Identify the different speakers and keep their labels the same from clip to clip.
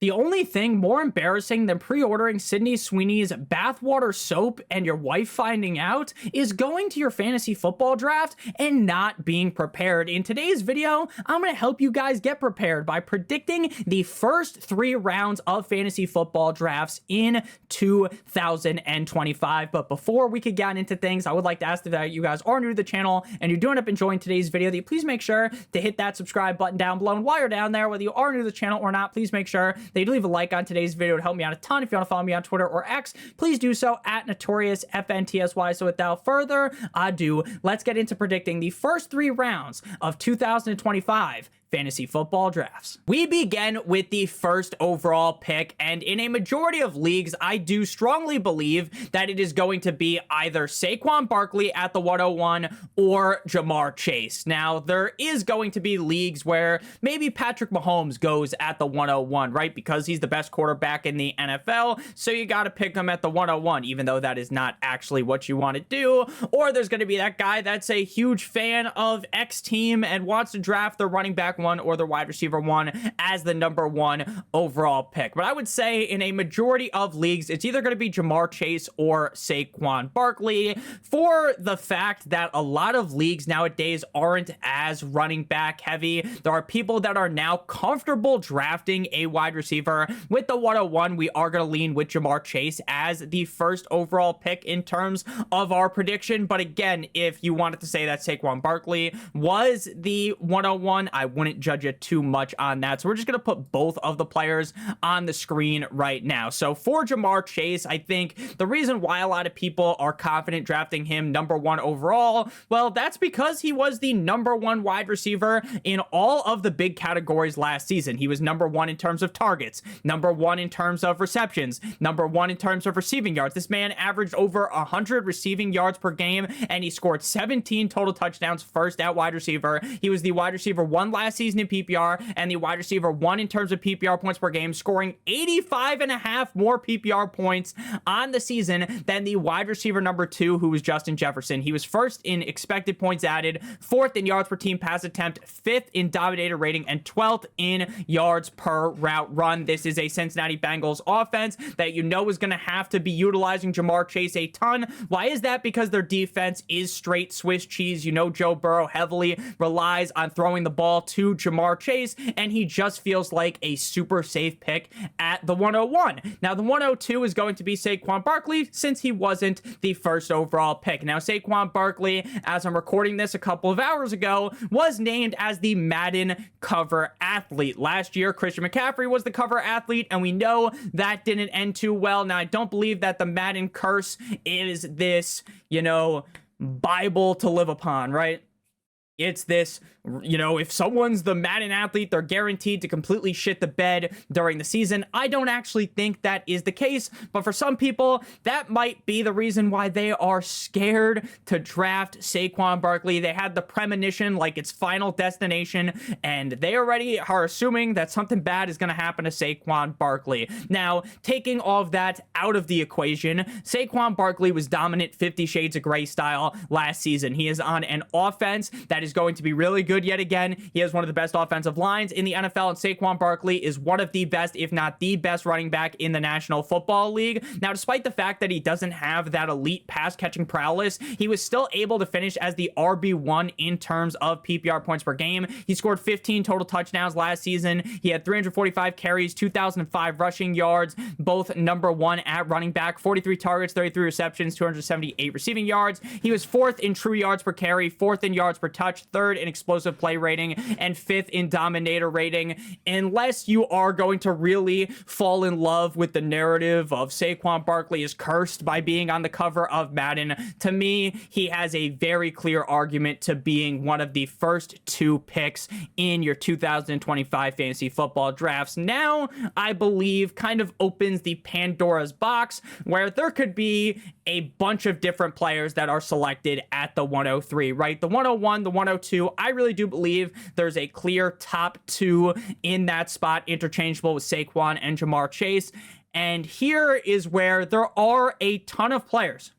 Speaker 1: The only thing more embarrassing than pre-ordering Sydney Sweeney's bathwater soap and your wife finding out is going to your fantasy football draft and not being prepared. In today's video, I'm going to help you guys get prepared by predicting the first 3 rounds of fantasy football drafts in 2025. But before we could get into things, I would like to ask that you guys are new to the channel and you do end up enjoying today's video, that you please make sure to hit that subscribe button down below. And while you're down there, whether you are new to the channel or not, please make sure that you leave a like on today's video to help me out a ton. If you want to follow me on Twitter or X, please do so at NotoriousFantasy. So without further ado, let's get into predicting the first 3 rounds of 2025 fantasy football drafts. We begin with the first overall pick, and in a majority of leagues, I do strongly believe that it is going to be either Saquon Barkley at the 101 or Jamar Chase. Now, there is going to be leagues where maybe Patrick Mahomes goes at the 101, right? Because he's the best quarterback in the NFL, so you got to pick him at the 101, even though that is not actually what you want to do. Or there's going to be that guy that's a huge fan of X team and wants to draft the running back 1 or the wide receiver 1 as the number 1 overall pick. But I would say in a majority of leagues, it's either going to be Jamar Chase or Saquon Barkley, for the fact that a lot of leagues nowadays aren't as running back heavy. There are people that are now comfortable drafting a wide receiver. With the 101, we are going to lean with Jamar Chase as the first overall pick in terms of our prediction. But again, if you wanted to say that Saquon Barkley was the 101, I wouldn't judge it too much on that. So we're just going to put both of the players on the screen right now. So for Jamar Chase, I think the reason why a lot of people are confident drafting him number 1 overall, well, that's because he was the number 1 wide receiver in all of the big categories last season. He was number 1 in terms of targets, number 1 in terms of receptions, number 1 in terms of receiving yards. This man averaged over 100 receiving yards per game, and he scored 17 total touchdowns first at wide receiver. He was the wide receiver 1 last season in PPR and the wide receiver 1 in terms of PPR points per game, scoring 85.5 more PPR points on the season than the wide receiver number 2, who was Justin Jefferson. He was 1st in expected points added, 4th in yards per team pass attempt, 5th in dominator rating, and 12th in yards per route run. This is a Cincinnati Bengals offense that you know is going to have to be utilizing Jamar Chase a ton. Why is that? Because their defense is straight Swiss cheese. You know, Joe Burrow heavily relies on throwing the ball to Jamar Chase, and he just feels like a super safe pick at the 101. Now, the 102 is going to be Saquon Barkley, since he wasn't the first overall pick. Now, Saquon Barkley, as I'm recording this a couple of hours ago, was named as the Madden cover athlete. Last year, Christian McCaffrey was the cover athlete, and we know that didn't end too well. Now, I don't believe that the Madden curse is this, Bible to live upon, right? It's this, if someone's the Madden athlete, they're guaranteed to completely shit the bed during the season. I don't actually think that is the case, but for some people, that might be the reason why they are scared to draft Saquon Barkley. They had the premonition, like it's final destination, and they already are assuming that something bad is going to happen to Saquon Barkley. Now, taking all of that out of the equation, Saquon Barkley was dominant 50 Shades of Grey style last season. He is on an offense that is going to be really good yet again. He has one of the best offensive lines in the NFL, and Saquon Barkley is one of the best, if not the best, running back in the National Football League. Now, despite the fact that he doesn't have that elite pass-catching prowess, he was still able to finish as the RB1 in terms of PPR points per game. He scored 15 total touchdowns last season. He had 345 carries, 2,005 rushing yards, both number 1 at running back, 43 targets, 33 receptions, 278 receiving yards. He was 4th in true yards per carry, 4th in yards per touch, 3rd in explosive play rating, and 5th in dominator rating. Unless you are going to really fall in love with the narrative of Saquon Barkley is cursed by being on the cover of Madden, to me, he has a very clear argument to being one of the first 2 picks in your 2025 fantasy football drafts. Now, I believe, kind of opens the Pandora's box, where there could be a bunch of different players that are selected at the 103, right? The 101, the 102, I really do believe there's a clear top 2 in that spot, interchangeable with Saquon and Jamar Chase. And here is where there are a ton of players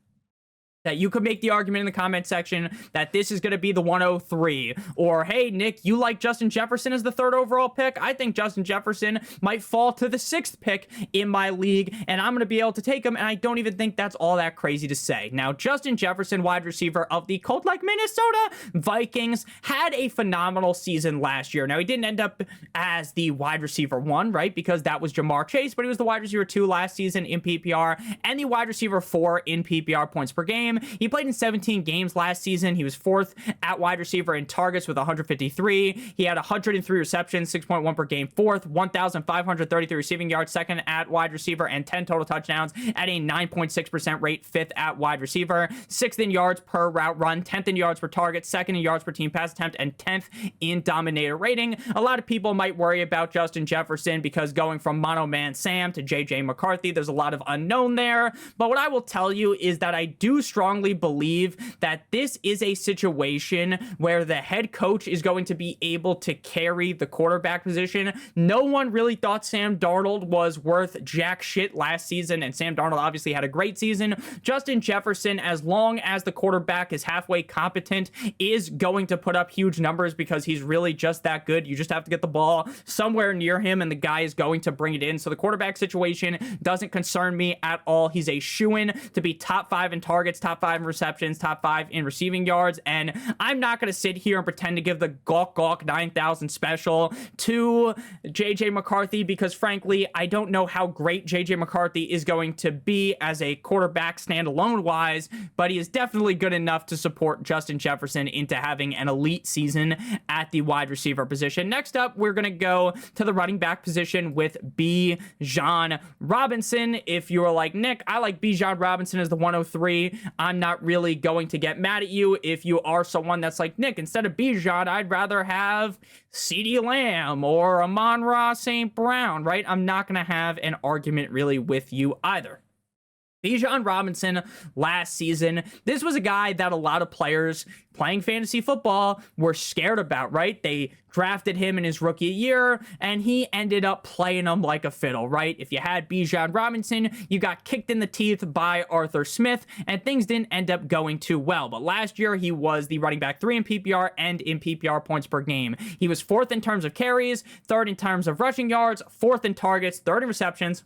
Speaker 1: that you could make the argument in the comment section that this is going to be the 103. Or, hey, Nick, you like Justin Jefferson as the 3rd overall pick? I think Justin Jefferson might fall to the 6th pick in my league, and I'm going to be able to take him, and I don't even think that's all that crazy to say. Now, Justin Jefferson, wide receiver of the cult-like Minnesota Vikings, had a phenomenal season last year. Now, he didn't end up as the wide receiver 1, right, because that was Jamar Chase, but he was the wide receiver 2 last season in PPR, and the wide receiver 4 in PPR points per game. He played in 17 games last season. He was 4th at wide receiver in targets with 153. He had 103 receptions, 6.1 per game, 4th, 1,533 receiving yards, 2nd at wide receiver, and 10 total touchdowns at a 9.6% rate, 5th at wide receiver, 6th in yards per route run, 10th in yards per target, 2nd in yards per team pass attempt, and 10th in dominator rating. A lot of people might worry about Justin Jefferson because going from Mono Man Sam to JJ McCarthy, there's a lot of unknown there. But what I will tell you is that I do strongly believe that this is a situation where the head coach is going to be able to carry the quarterback position. No one really thought Sam Darnold was worth jack shit last season, and Sam Darnold obviously had a great season. Justin Jefferson, as long as the quarterback is halfway competent, is going to put up huge numbers because he's really just that good. You just have to get the ball somewhere near him, and the guy is going to bring it in. So the quarterback situation doesn't concern me at all. He's a shoo-in to be top 5 in targets, top 5 in receptions, top 5 in receiving yards, and I'm not going to sit here and pretend to give the gawk 9,000 special to JJ McCarthy because frankly, I don't know how great JJ McCarthy is going to be as a quarterback standalone wise, but he is definitely good enough to support Justin Jefferson into having an elite season at the wide receiver position. Next up, we're going to go to the running back position with Bijan Robinson. If you're like, Nick, I like Bijan Robinson as the 103, I'm not really going to get mad at you. If you are someone that's like, Nick, instead of Bijan, I'd rather have CeeDee Lamb or Amon-Ra St. Brown, right? I'm not going to have an argument really with you either. Bijan Robinson last season, this was a guy that a lot of players playing fantasy football were scared about, right? They drafted him in his rookie year, and he ended up playing them like a fiddle, right? If you had Bijan Robinson, you got kicked in the teeth by Arthur Smith, and things didn't end up going too well. But last year, he was the running back 3 in PPR and in PPR points per game. He was 4th in terms of carries, 3rd in terms of rushing yards, 4th in targets, 3rd in receptions,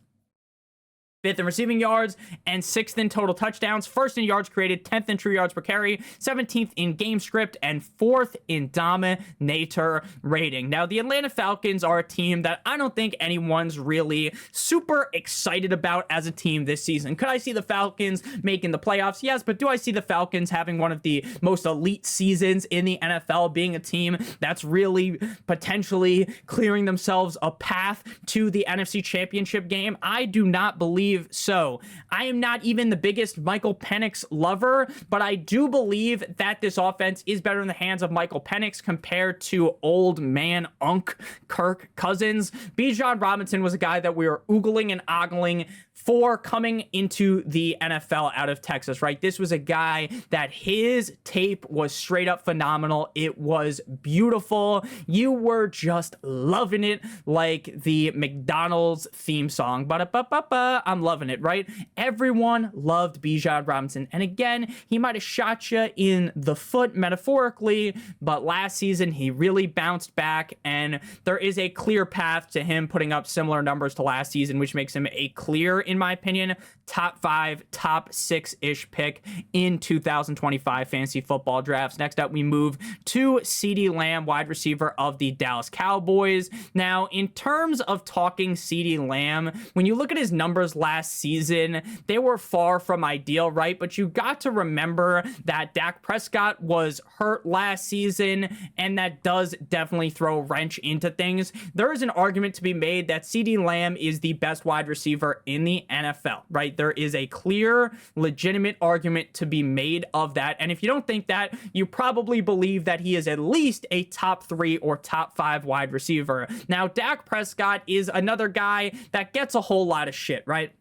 Speaker 1: 5th in receiving yards, and 6th in total touchdowns, 1st in yards created, 10th in true yards per carry, 17th in game script, and 4th in dominator rating. Now, the Atlanta Falcons are a team that I don't think anyone's really super excited about as a team this season. Could I see the Falcons making the playoffs? Yes, but do I see the Falcons having one of the most elite seasons in the NFL, being a team that's really potentially clearing themselves a path to the NFC Championship game? I do not believe so. I am not even the biggest Michael Penix lover, but I do believe that this offense is better in the hands of Michael Penix compared to old man Unk Kirk Cousins. Bijan Robinson was a guy that we were oogling and ogling for coming into the NFL out of Texas, right? This was a guy that his tape was straight up phenomenal. It was beautiful. You were just loving it like the McDonald's theme song. Ba-da-ba-ba-ba. I'm loving it, right? Everyone loved Bijan Robinson. And again, he might have shot you in the foot metaphorically, but last season he really bounced back, and there is a clear path to him putting up similar numbers to last season, which makes him a clear, in my opinion, top 5, top 6-ish pick in 2025 fantasy football drafts. Next up, we move to CeeDee Lamb, wide receiver of the Dallas Cowboys. Now, in terms of talking CeeDee Lamb, when you look at his numbers last season, they were far from ideal, right? But you got to remember that Dak Prescott was hurt last season, and that does definitely throw a wrench into things. There is an argument to be made that CeeDee Lamb is the best wide receiver in the NFL, right? There is a clear, legitimate argument to be made of that. And if you don't think that, you probably believe that he is at least a top 3 or top 5 wide receiver. Now, Dak Prescott is another guy that gets a whole lot of shit, right?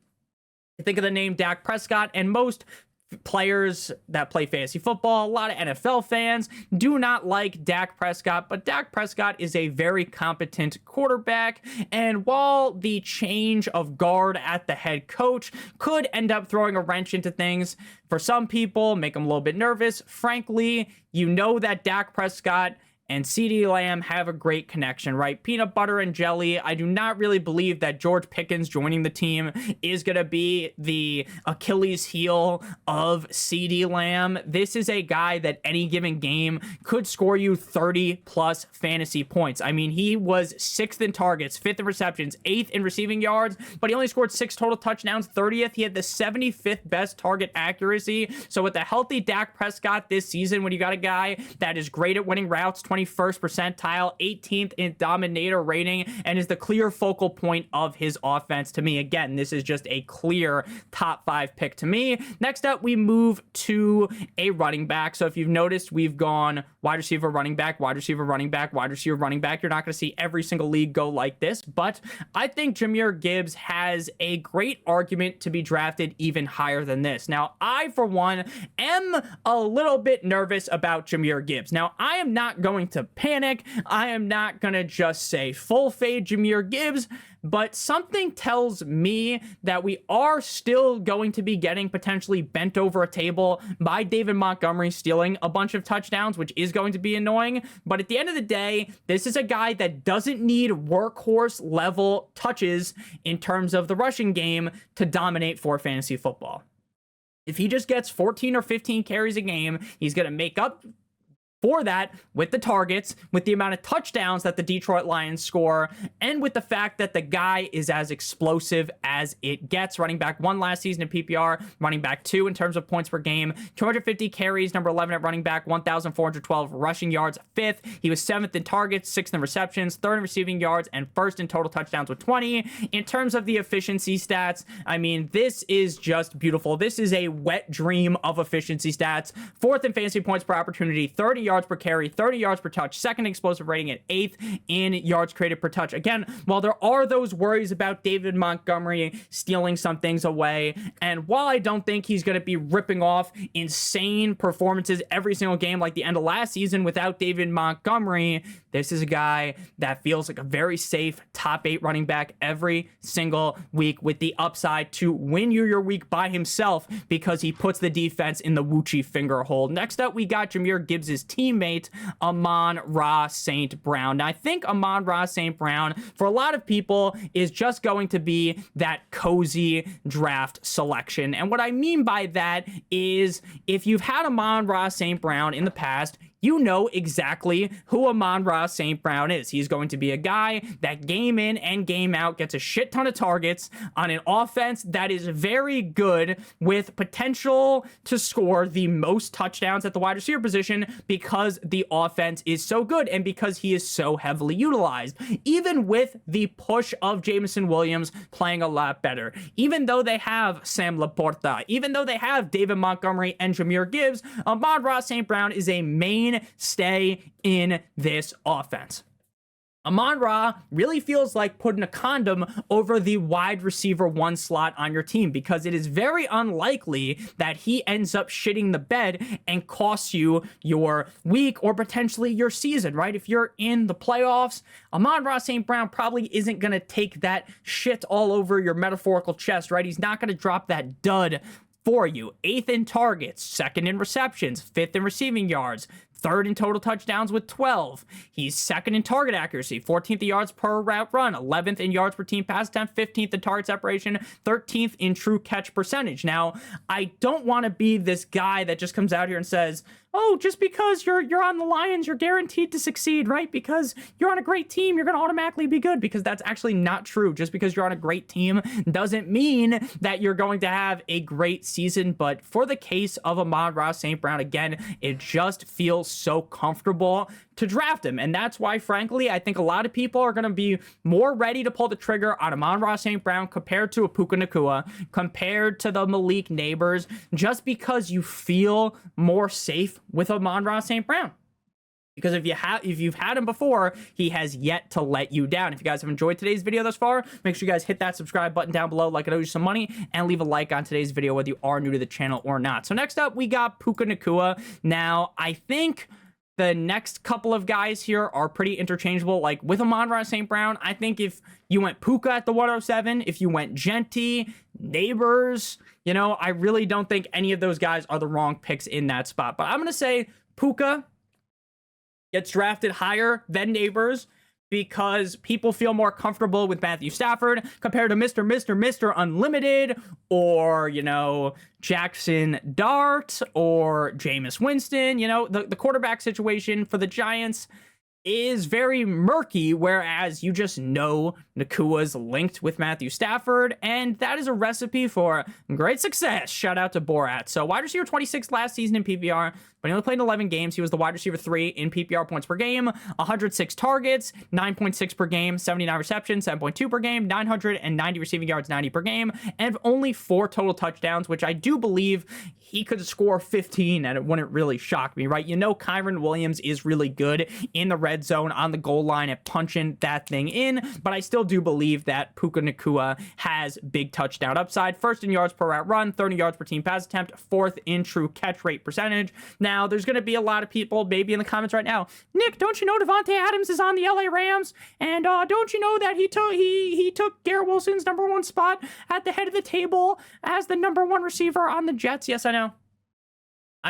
Speaker 1: Think of the name Dak Prescott, and most players that play fantasy football, a lot of NFL fans do not like Dak Prescott, but Dak Prescott is a very competent quarterback. And while the change of guard at the head coach could end up throwing a wrench into things for some people, make them a little bit nervous, frankly, you know that Dak Prescott and CeeDee Lamb have a great connection, right? Peanut butter and jelly. I do not really believe that George Pickens joining the team is going to be the Achilles heel of CeeDee Lamb. This is a guy that any given game could score you 30 plus fantasy points. I mean, he was 6th in targets, 5th in receptions, 8th in receiving yards, but he only scored 6 total touchdowns, 30th. He had the 75th best target accuracy. So with a healthy Dak Prescott this season, when you got a guy that is great at winning routes, 21st percentile, 18th in dominator rating, and is the clear focal point of his offense. To me, again, this is just a clear top 5 pick to me. Next up, we move to a running back. So if you've noticed, we've gone wide receiver, running back, wide receiver, running back, wide receiver, running back. You're not going to see every single league go like this, but I think Jahmyr Gibbs has a great argument to be drafted even higher than this. Now, I, for one, am a little bit nervous about Jahmyr Gibbs. Now, I am not going to panic. I am not going to just say full fade Jahmyr Gibbs, but something tells me that we are still going to be getting potentially bent over a table by David Montgomery stealing a bunch of touchdowns, which is going to be annoying. But at the end of the day, this is a guy that doesn't need workhorse level touches in terms of the rushing game to dominate for fantasy football. If he just gets 14 or 15 carries a game, he's going to make up for that with the targets, with the amount of touchdowns that the Detroit Lions score, and with the fact that the guy is as explosive as it gets. Running back 1 last season in PPR, running back 2 in terms of points per game, 250 carries, number 11 at running back, 1,412 rushing yards, 5th. He was 7th in targets, 6th in receptions, 3rd in receiving yards, and 1st in total touchdowns with 20. In terms of the efficiency stats, I mean, this is just beautiful. This is a wet dream of efficiency stats. 4th in fantasy points per opportunity, 30 yards per carry, 30 yards per touch, 2nd explosive rating at 8th in yards created per touch. Again, while there are those worries about David Montgomery stealing some things away, and while I don't think he's going to be ripping off insane performances every single game like the end of last season without David Montgomery, this is a guy that feels like a very safe top 8 running back every single week with the upside to win you your week by himself because he puts the defense in the Wuchi finger hole. Next up, we got Jahmyr Gibbs' teammate, Amon-Ra St. Brown. Now, I think Amon-Ra St. Brown, for a lot of people, is just going to be that cozy draft selection. And what I mean by that is if you've had Amon-Ra St. Brown in the past, you know exactly who Amon-Ra St. Brown is. He's going to be a guy that game in and game out gets a shit ton of targets on an offense that is very good with potential to score the most touchdowns at the wide receiver position because the offense is so good and because he is so heavily utilized. Even with the push of Jameson Williams playing a lot better, even though they have Sam Laporta, even though they have David Montgomery and Jahmyr Gibbs, Amon-Ra St. Brown is a mainstay in this offense. Amon-Ra really feels like putting a condom over the wide receiver 1 slot on your team because it is very unlikely that he ends up shitting the bed and costs you your week or potentially your season, right? If you're in the playoffs, Amon-Ra St. Brown probably isn't going to take that shit all over your metaphorical chest, right? He's not going to drop that dud for you. 8th in targets, 2nd in receptions, 5th in receiving yards, 3rd in total touchdowns with 12. He's 2nd in target accuracy, 14th in yards per route run, 11th in yards per team pass attempt, 15th in target separation, 13th in true catch percentage. Now, I don't want to be this guy that just comes out here and says, oh, just because you're on the Lions, you're guaranteed to succeed, right? Because you're on a great team, you're going to automatically be good, because that's actually not true. Just because you're on a great team doesn't mean that you're going to have a great season. But for the case of Amon-Ra St. Brown, again, it just feels so comfortable to draft him. And that's why, frankly, I think a lot of people are going to be more ready to pull the trigger on Amon-Ra St. Brown compared to a Puka Nacua, compared to the Malik Neighbors, just because you feel more safe with Amon-Ra St. Brown. Because if you've had him before, he has yet to let you down. If you guys have enjoyed today's video thus far, make sure you guys hit that subscribe button down below like I owe you some money, and leave a like on today's video whether you are new to the channel or not. So next up, we got Puka Nacua. Now, I think the next couple of guys here are pretty interchangeable. Like with Amon-Ra St. Brown, I think if you went Puka at the 107, if you went Genty, Neighbors, you know, I really don't think any of those guys are the wrong picks in that spot. But I'm going to say Puka gets drafted higher than Neighbors because people feel more comfortable with Matthew Stafford compared to Mr. Unlimited, or, you know, Jackson Dart or Jameis Winston. You know, the quarterback situation for the Giants is very murky, whereas you just know Nakua's linked with Matthew Stafford, and that is a recipe for great success. Shout out to Borat. So wide receiver 26 last season in PPR, but he only played in 11 games. He was the wide receiver 3 in PPR points per game, 106 targets, 9.6 per game, 79 receptions, 7.2 per game, 990 receiving yards, 90 per game, and only 4 total touchdowns, which I do believe he could score 15, and it wouldn't really shock me, right? You know, Kyron Williams is really good in the red zone on the goal line at punching that thing in, but I still do believe that Puka Nacua has big touchdown upside. First in yards per route run, 30 yards per team pass attempt, 4th in true catch rate percentage. Now, there's going to be a lot of people maybe in the comments right now, Nick, don't you know Davante Adams is on the LA Rams? And don't you know that he took Garrett Wilson's #1 spot at the head of the table as the #1 receiver on the Jets? Yes, I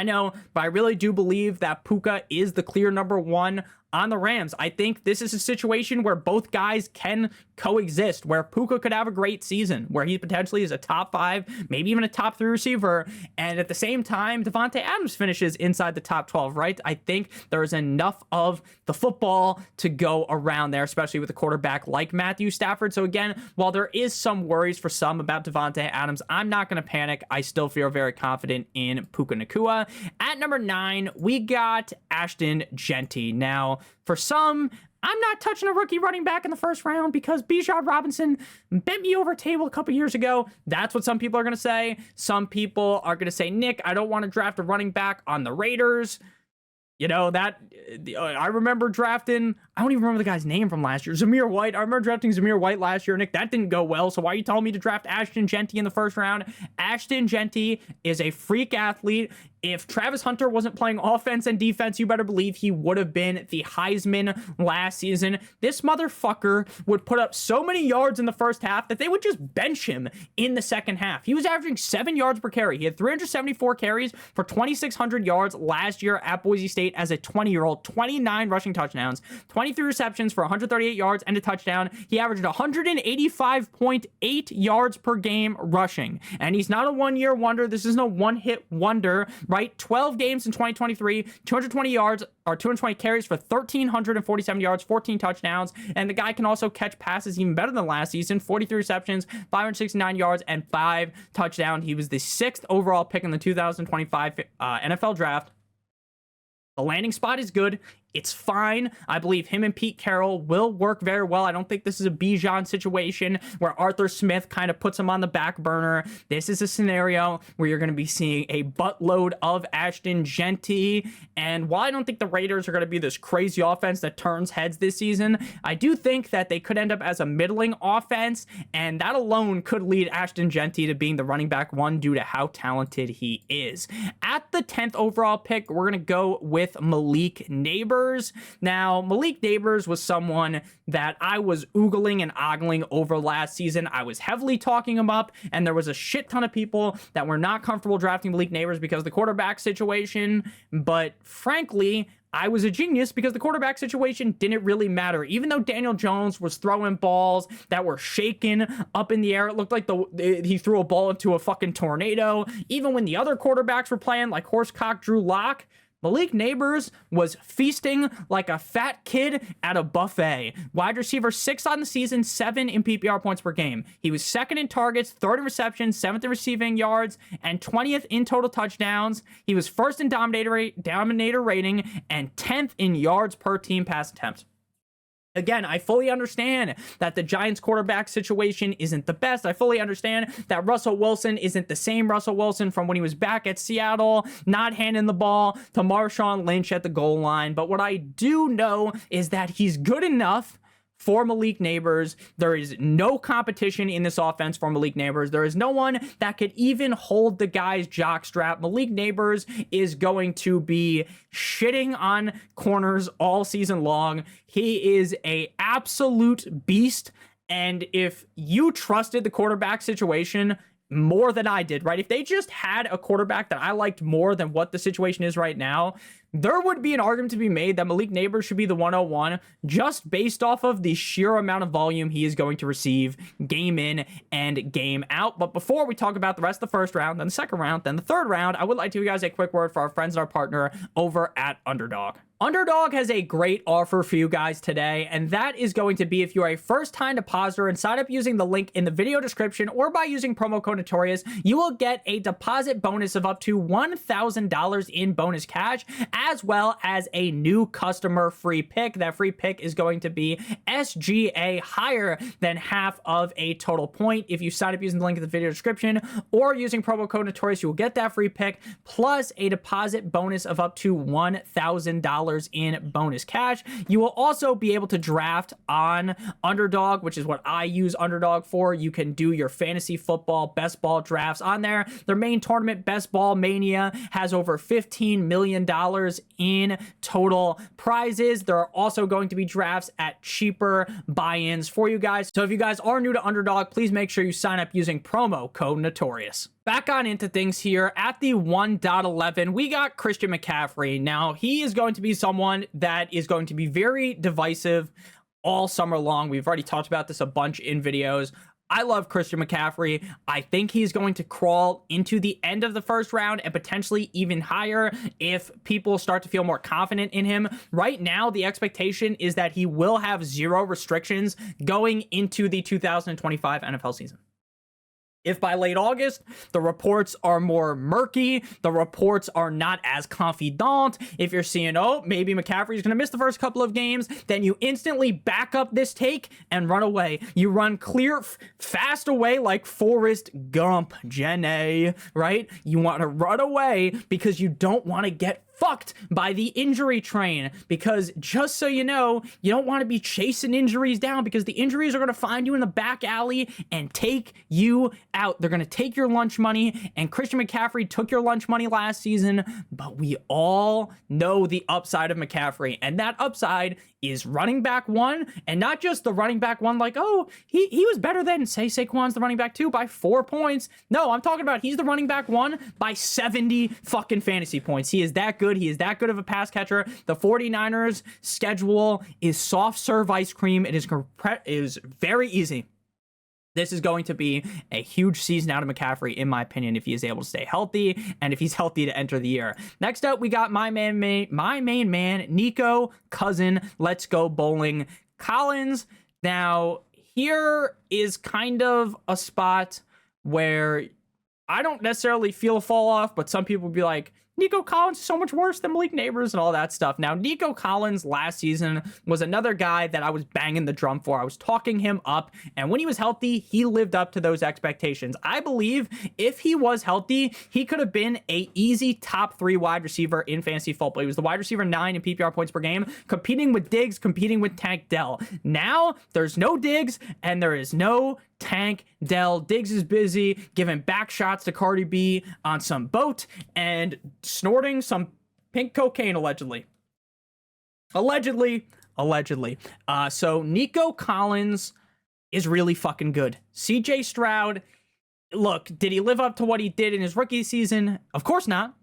Speaker 1: know, but I really do believe that Puka is the clear #1 on the Rams. I think this is a situation where both guys can coexist, where Puka could have a great season, where he potentially is a top 5, maybe even a top 3 receiver, and at the same time, Davante Adams finishes inside the top 12, right? I think there's enough of the football to go around there, especially with a quarterback like Matthew Stafford. So again, while there is some worries for some about Davante Adams, I'm not going to panic. I still feel very confident in Puka Nacua. At number 9, we got Ashton Genty. Now, for some, I'm not touching a rookie running back in the first round because Bijan Robinson bent me over a table a couple years ago. That's what some people are going to say. Some people are going to say, Nick, I don't want to draft a running back on the Raiders. You know, that I remember drafting, I don't even remember the guy's name from last year, Zamir White. I remember drafting Zamir White last year, Nick. That didn't go well. So why are you telling me to draft Ashton Genty in the first round? Ashton Genty is a freak athlete. If Travis Hunter wasn't playing offense and defense, you better believe he would have been the Heisman last season. This motherfucker would put up so many yards in the first half that they would just bench him in the second half. He was averaging 7 yards per carry. He had 374 carries for 2,600 yards last year at Boise State as a 20-year-old, 29 rushing touchdowns, 23 receptions for 138 yards and a touchdown. He averaged 185.8 yards per game rushing. And he's not a one-year wonder. This isn't a one-hit wonder, right? 12 games in 2023, 220 yards or 220 carries for 1,347 yards, 14 touchdowns. And the guy can also catch passes even better than last season, 43 receptions, 569 yards, and 5 touchdowns. He was the 6th overall pick in the 2025 NFL draft. The landing spot is good. It's fine. I believe him and Pete Carroll will work very well. I don't think this is a Bijan situation where Arthur Smith kind of puts him on the back burner. This is a scenario where you're going to be seeing a buttload of Ashton Genty. And while I don't think the Raiders are going to be this crazy offense that turns heads this season, I do think that they could end up as a middling offense, and that alone could lead Ashton Genty to being the running back 1 due to how talented he is. At the 10th overall pick, we're going to go with Malik Neighbors. Now, Malik Neighbors was someone that I was oogling and ogling over last season. I was heavily talking him up, and there was a shit ton of people that were not comfortable drafting Malik Neighbors because of the quarterback situation. But frankly, I was a genius because the quarterback situation didn't really matter. Even though Daniel Jones was throwing balls that were shaking up in the air, it looked like he threw a ball into a fucking tornado. Even when the other quarterbacks were playing like horsecock Drew Lock, Malik Neighbors was feasting like a fat kid at a buffet. Wide receiver 6 on the season, 7 in PPR points per game. He was 2nd in targets, 3rd in receptions, 7th in receiving yards, and 20th in total touchdowns. He was 1st in dominator rating and 10th in yards per team pass attempt. Again, I fully understand that the Giants quarterback situation isn't the best. I fully understand that Russell Wilson isn't the same Russell Wilson from when he was back at Seattle, not handing the ball to Marshawn Lynch at the goal line. But what I do know is that he's good enough for Malik Neighbors. There is no competition in this offense for Malik Neighbors. There is no one that could even hold the guy's jockstrap. Malik Neighbors is going to be shitting on corners all season long. He is a absolute beast. And if you trusted the quarterback situation more than I did, right? If they just had a quarterback that I liked more than what the situation is right now, there would be an argument to be made that Malik Neighbors should be the 101 just based off of the sheer amount of volume he is going to receive game in and game out. But before we talk about the rest of the first round, then the second round, then the third round, I would like to give you guys a quick word for our friends and our partner over at Underdog. Underdog has a great offer for you guys today, and that is going to be if you're a first-time depositor and sign up using the link in the video description or by using promo code Notorious, you will get a deposit bonus of up to $1,000 in bonus cash, as well as a new customer free pick. That free pick is going to be SGA higher than half of a total point. If you sign up using the link in the video description or using promo code Notorious, you will get that free pick plus a deposit bonus of up to $1,000 in bonus cash. You will also be able to draft on Underdog, which is what I use Underdog for. You can do your fantasy football best ball drafts on there. Their main tournament, Best Ball Mania, has over $15 million in total prizes. There are also going to be drafts at cheaper buy-ins for you guys. So if you guys are new to Underdog, please make sure you sign up using promo code Notorious. Back on into things here. At the 1.11, we got Christian McCaffrey. Now, he is going to be someone that is going to be very divisive all summer long. We've already talked about this a bunch in videos. I love Christian McCaffrey. I think he's going to crawl into the end of the first round and potentially even higher if people start to feel more confident in him. Right now, the expectation is that he will have 0 restrictions going into the 2025 NFL season. If by late August, the reports are more murky, the reports are not as confident, if you're seeing, oh, maybe McCaffrey's going to miss the first couple of games, then you instantly back up this take and run away. You run clear, fast away like Forrest Gump, Jenny, right? You want to run away because you don't want to get fucked by the injury train, because just so you know, you don't want to be chasing injuries down, because the injuries are going to find you in the back alley and take you out. They're going to take your lunch money, and Christian McCaffrey took your lunch money last season, but we all know the upside of McCaffrey, and that upside is running back 1, and not just the running back 1 like, oh, he was better than, say, Saquon's the running back 2 by 4 points. No, I'm talking about he's the running back 1 by 70 fucking fantasy points. He is that good. He is that good of a pass catcher. The 49ers schedule is soft serve ice cream. It is very easy. This is going to be a huge season out of McCaffrey, in my opinion, if he is able to stay healthy and if he's healthy to enter the year. Next up, we got my main man, Nico Cousin. Let's go bowling Collins. Now, here is kind of a spot where I don't necessarily feel a fall off, but some people would be like, Nico Collins is so much worse than Malik Neighbors and all that stuff. Now, Nico Collins last season was another guy that I was banging the drum for. I was talking him up, and when he was healthy, he lived up to those expectations. I believe if he was healthy, he could have been a easy top 3 wide receiver in fantasy football. He was the wide receiver 9 in PPR points per game, competing with Diggs, competing with Tank Dell. Now, there's no Diggs, and there is no Tank Dell. Diggs is busy giving back shots to Cardi B on some boat and snorting some pink cocaine, allegedly. So Nico Collins is really fucking good. CJ Stroud, look, did he live up to what he did in his rookie season? Of course not.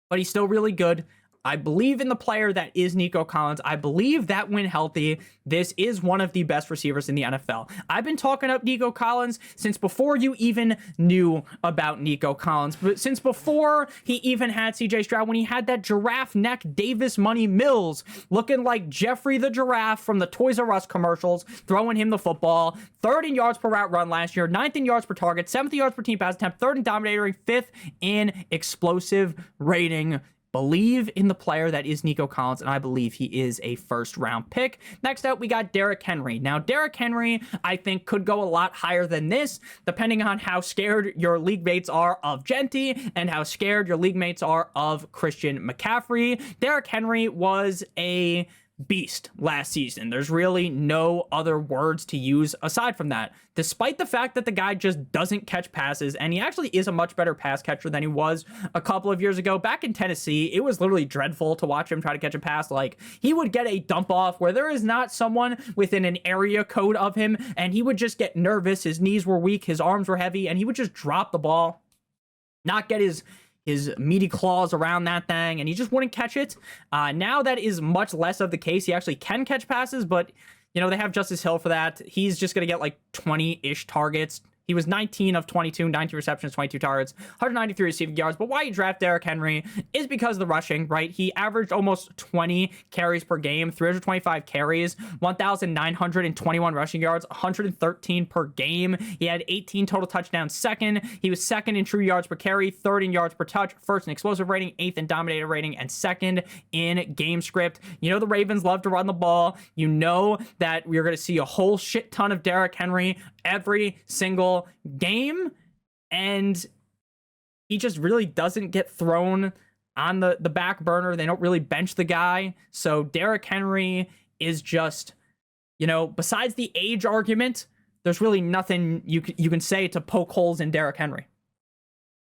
Speaker 1: But he's still really good. I believe in the player that is Nico Collins. I believe that when healthy, this is one of the best receivers in the NFL. I've been talking up Nico Collins since before you even knew about Nico Collins, but since before he even had CJ Stroud, when he had that giraffe neck Davis Money Mills looking like Jeffrey the Giraffe from the Toys R Us commercials, throwing him the football. 3rd in yards per route run last year, 9th in yards per target, 7th in yards per team pass attempt, 3rd in dominating, 5th in explosive rating. believe in the player that is Nico Collins, and I believe he is a first-round pick. Next up, we got Derrick Henry. Now, Derrick Henry, I think, could go a lot higher than this, depending on how scared your league mates are of Genty and how scared your league mates are of Christian McCaffrey. Derrick Henry was a beast last season. There's really no other words to use aside from that. Despite the fact that the guy just doesn't catch passes, and he actually is a much better pass catcher than he was a couple of years ago. Back in Tennessee, it was literally dreadful to watch him try to catch a pass. Like, he would get a dump off where there is not someone within an area code of him, and he would just get nervous. His knees were weak, his arms were heavy, and he would just drop the ball, not get his meaty claws around that thing, and he just wouldn't catch it. Now that is much less of the case. He actually can catch passes, but, you know, they have Justice Hill for that. He's just going to get like 20-ish targets. He was 19 of 22, 19 receptions, 22 targets, 193 receiving yards. But why you draft Derrick Henry is because of the rushing, right? He averaged almost 20 carries per game, 325 carries, 1,921 rushing yards, 113 per game. He had 18 total touchdowns. Second, he was second in true yards per carry, third in yards per touch, first in explosive rating, eighth in dominator rating, and second in game script. You know the Ravens love to run the ball. You know that we're going to see a whole shit ton of Derrick Henry every single game, and he just really doesn't get thrown on the back burner. They don't really bench the guy. So Derrick Henry is just, you know, besides the age argument, there's really nothing you can say to poke holes in Derrick Henry.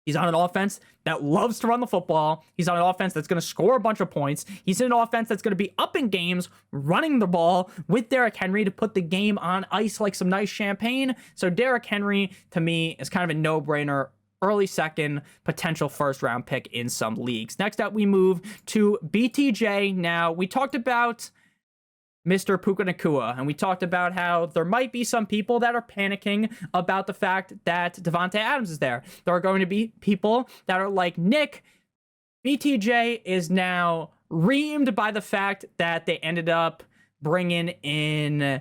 Speaker 1: He's on an offense that loves to run the football. He's on an offense that's going to score a bunch of points. He's in an offense that's going to be up in games, running the ball with Derrick Henry to put the game on ice like some nice champagne. So Derrick Henry, to me, is kind of a no-brainer. Early second, potential first-round pick in some leagues. Next up, we move to BTJ. Now, we talked about Mr. Puka Nacua, and we talked about how there might be some people that are panicking about the fact that Davante Adams is there. There are going to be people that are like, Nick, BTJ is now reamed by the fact that they ended up bringing in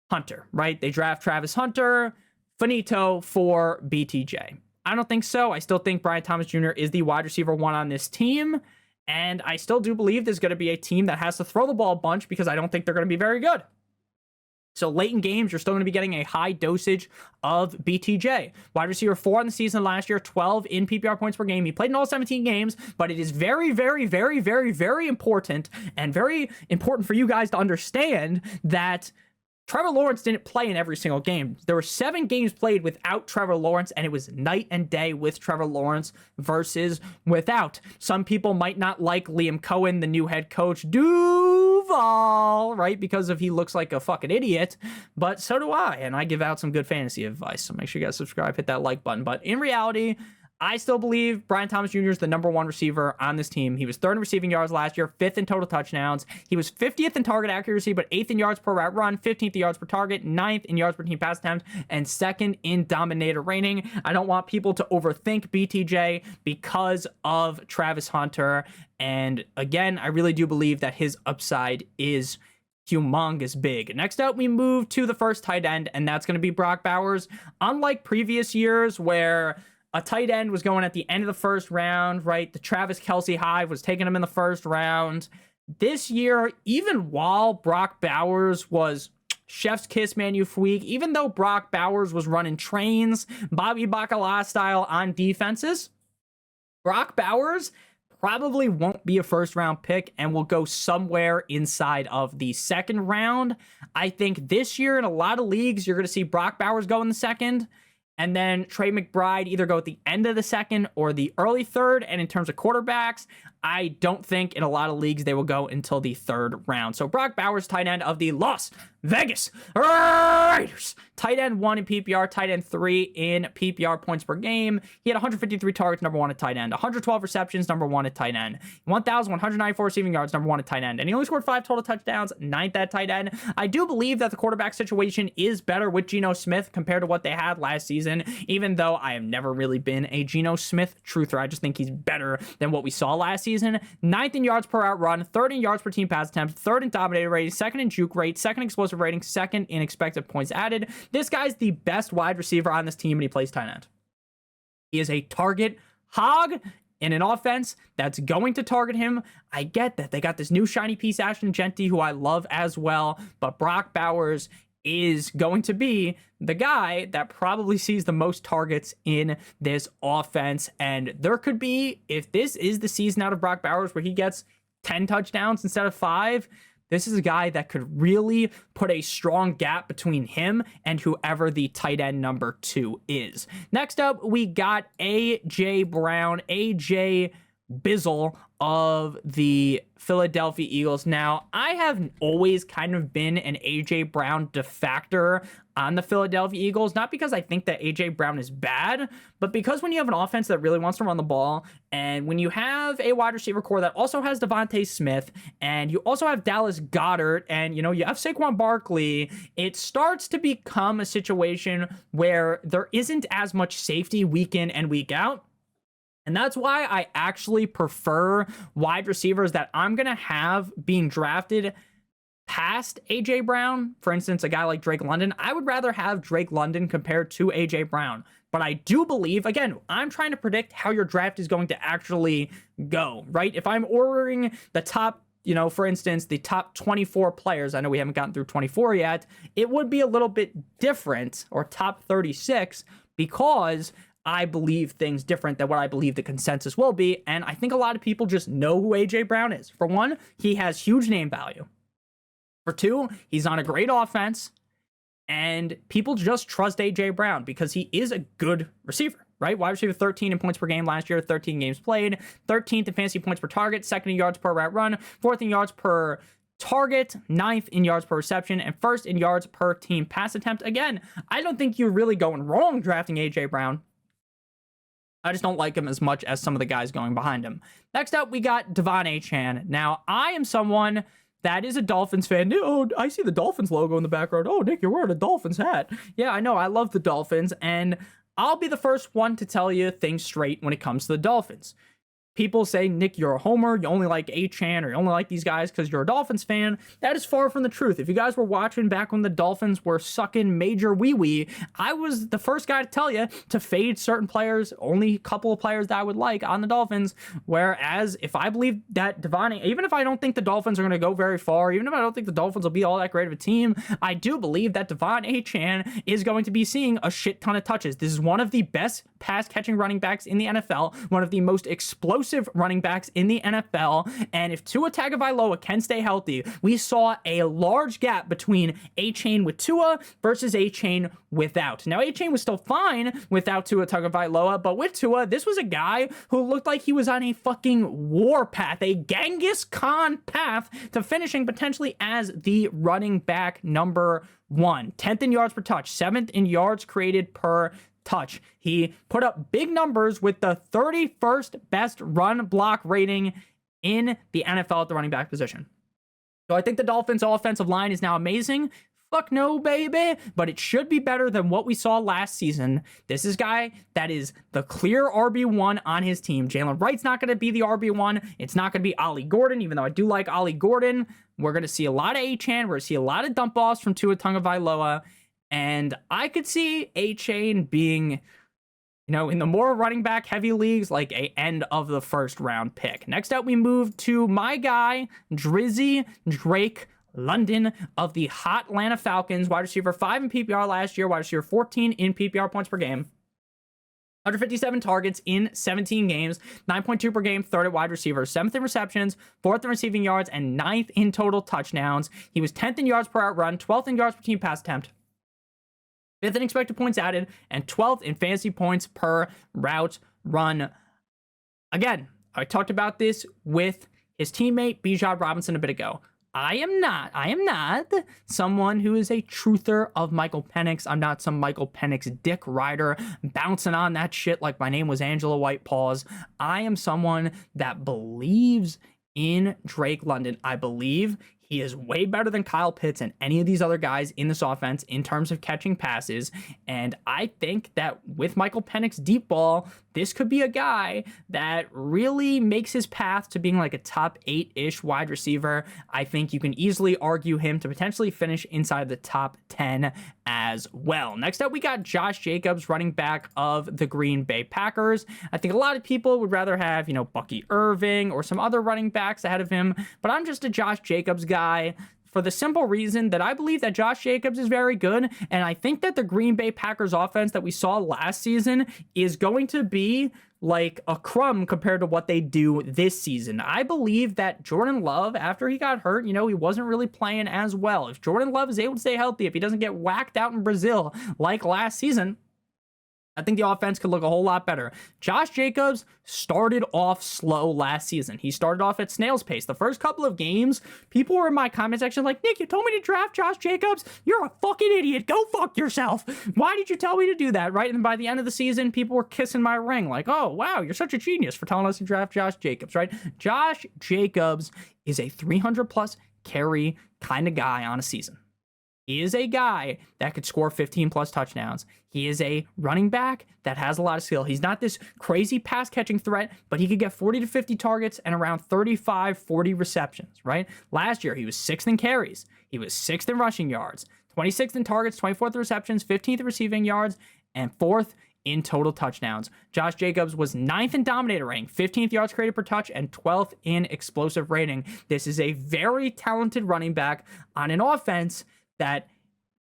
Speaker 1: Hunter, right? They draft Travis Hunter, finito for BTJ. I don't think so. I still think Brian Thomas Jr. is the wide receiver one on this team. And I still do believe there's going to be a team that has to throw the ball a bunch because I don't think they're going to be very good. So late in games, you're still going to be getting a high dosage of BTJ. Wide receiver 4 on the season last year, 12 in PPR points per game. He played in all 17 games, but it is very, very, very, very, very important, and very important for you guys to understand that Trevor Lawrence didn't play in every single game. There were 7 games played without Trevor Lawrence, and it was night and day with Trevor Lawrence versus without. Some people might not like Liam Cohen, the new head coach, Duval, right? Because he looks like a fucking idiot, but so do I, and I give out some good fantasy advice, so make sure you guys subscribe, hit that like button. But in reality, I still believe Brian Thomas Jr. is the number 1 receiver on this team. He was 3rd in receiving yards last year, 5th in total touchdowns. He was 50th in target accuracy, but 8th in yards per route run, 15th in yards per target, 9th in yards per team pass attempts, and 2nd in dominator rating. I don't want people to overthink BTJ because of Travis Hunter. And again, I really do believe that his upside is humongous big. Next up, we move to the first tight end, and that's going to be Brock Bowers. Unlike previous years where a tight end was going at the end of the first round, right? The Travis Kelce hive was taking him in the first round. This year, even while Brock Bowers was chef's kiss magnifique, even though Brock Bowers was running trains, Bobby Bacala style on defenses, Brock Bowers probably won't be a first round pick and will go somewhere inside of the second round. I think this year in a lot of leagues, you're going to see Brock Bowers go in the second, and then Trey McBride either go at the end of the second or the early third. And in terms of quarterbacks, I don't think in a lot of leagues they will go until the third round. So Brock Bowers, tight end of the Las Vegas Raiders. Tight end 1 in PPR, tight end 3 in PPR points per game. He had 153 targets, number 1 at tight end. 112 receptions, number 1 at tight end. 1,194 receiving yards, number 1 at tight end. And he only scored 5 total touchdowns, 9th at tight end. I do believe that the quarterback situation is better with Geno Smith compared to what they had last season, even though I have never really been a Geno Smith truther. I just think he's better than what we saw last season. 9th in yards per route run, 3rd in yards per team pass attempts, 3rd in dominator rating, 2nd in juke rate, 2nd in explosive rating, 2nd in expected points added. This guy's the best wide receiver on this team, and he plays tight end. He is a target hog, in an offense that's going to target him. I get that they got this new shiny piece, Ashton Genty, who I love as well, but Brock Bowers is going to be the guy that probably sees the most targets in this offense. And there could be, if this is the season out of Brock Bowers where he gets 10 touchdowns instead of 5, this is a guy that could really put a strong gap between him and whoever the tight end number 2 is. Next up, we got A.J. Brown, A.J. Bizzle of the Philadelphia Eagles. Now, I have always kind of been an A.J. Brown defector on the Philadelphia Eagles, not because I think that A.J. Brown is bad, but because when you have an offense that really wants to run the ball, and when you have a wide receiver core that also has Devontae Smith, and you also have Dallas Goedert, and, you know, you have Saquon Barkley, it starts to become a situation where there isn't as much safety week in and week out. And that's why I actually prefer wide receivers that I'm going to have being drafted past A.J. Brown. For instance, a guy like Drake London. I would rather have Drake London compared to A.J. Brown. But I do believe, again, I'm trying to predict how your draft is going to actually go, right? If I'm ordering the top, you know, for instance, the top 24 players, I know we haven't gotten through 24 yet, it would be a little bit different, or top 36, because I believe things different than what I believe the consensus will be. And I think a lot of people just know who A.J. Brown is. For one, he has huge name value. For two, he's on a great offense. And people just trust A.J. Brown because he is a good receiver, right? Wide receiver 13 in points per game last year, 13 games played, 13th in fantasy points per target, 2nd in yards per route run, 4th in yards per target, 9th in yards per reception, and 1st in yards per team pass attempt. Again, I don't think you're really going wrong drafting A.J. Brown. I just don't like him as much as some of the guys going behind him. Next up, we got Devon Achane. Now, I am someone that is a Dolphins fan. Oh, I see the Dolphins logo in the background. Oh, Nick, you're wearing a Dolphins hat. Yeah, I know. I love the Dolphins, and I'll be the first one to tell you things straight when it comes to the Dolphins. People say, Nick, you're a homer, you only like Achane, or you only like these guys because you're a Dolphins fan. That is far from the truth. If you guys were watching back when the Dolphins were sucking major wee-wee, I was the first guy to tell you to fade certain players, only a couple of players that I would like on the Dolphins, whereas if I believe that Devon, even if I don't think the Dolphins are going to go very far, even if I don't think the Dolphins will be all that great of a team, I do believe that Devon Achane is going to be seeing a shit ton of touches. This is one of the best pass-catching running backs in the NFL, one of the most explosive running backs in the NFL, and if Tua Tagovailoa can stay healthy, we saw a large gap between Achane with Tua versus Achane without. Now, Achane was still fine without Tua Tagovailoa, but with Tua, this was a guy who looked like he was on a fucking war path, a Genghis Khan path to finishing potentially as the running back number 1. 10th in yards per touch, 7th in yards created per touch. He put up big numbers with the 31st best run block rating in the NFL at the running back position. So I think the Dolphins' offensive line is now amazing. Fuck no, baby. But it should be better than what we saw last season. This is a guy that is the clear RB1 on his team. Jalen Wright's not going to be the RB1. It's not going to be Ollie Gordon, even though I do like Ollie Gordon. We're going to see a lot of Achane. We're going to see a lot of dump offs from Tua Tagovailoa. And I could see Achane being, you know, in the more running back heavy leagues, like a end of the first round pick. Next up, we move to my guy, Drizzy Drake London of the hot Atlanta Falcons, wide receiver 5 in PPR last year, wide receiver 14 in PPR points per game. 157 targets in 17 games, 9.2 per game, 3rd at wide receiver, 7th in receptions, 4th in receiving yards, and 9th in total touchdowns. He was 10th in yards per out run, 12th in yards per team pass attempt, 5th in expected points added, and 12th in fantasy points per route run. Again, I talked about this with his teammate Bijan Robinson a bit ago. I am not someone who is a truther of Michael Penix. I'm not some Michael Penix dick rider bouncing on that shit like my name was Angela White Paws. I am someone that believes in Drake London. I believe He is way better than Kyle Pitts and any of these other guys in this offense in terms of catching passes. And I think that with Michael Penix's deep ball, this could be a guy that really makes his path to being like a top 8-ish wide receiver. I think you can easily argue him to potentially finish inside the top 10 as well. Next up, we got Josh Jacobs, running back of the Green Bay Packers. I think a lot of people would rather have, Bucky Irving or some other running backs ahead of him, but I'm just a Josh Jacobs guy for the simple reason that I believe that Josh Jacobs is very good, and I think that the Green Bay Packers offense that we saw last season is going to be like a crumb compared to what they do this season. I believe that Jordan Love, after he got hurt, he wasn't really playing as well. If Jordan Love is able to stay healthy, if he doesn't get whacked out in Brazil like last season, I think the offense could look a whole lot better. Josh Jacobs started off slow last season. He started off at snail's pace. The first couple of games, people were in my comment section like, Nick, you told me to draft Josh Jacobs? You're a fucking idiot. Go fuck yourself. Why did you tell me to do that, right? And by the end of the season, people were kissing my ring like, oh, wow, you're such a genius for telling us to draft Josh Jacobs, right? Josh Jacobs is a 300-plus carry kind of guy on a season. He is a guy that could score 15-plus touchdowns. He is a running back that has a lot of skill. He's not this crazy pass-catching threat, but he could get 40 to 50 targets and around 35, 40 receptions, right? Last year, he was 6th in carries. He was 6th in rushing yards, 26th in targets, 24th in receptions, 15th in receiving yards, and 4th in total touchdowns. Josh Jacobs was 9th in dominator rating, 15th yards created per touch, and 12th in explosive rating. This is a very talented running back on an offense that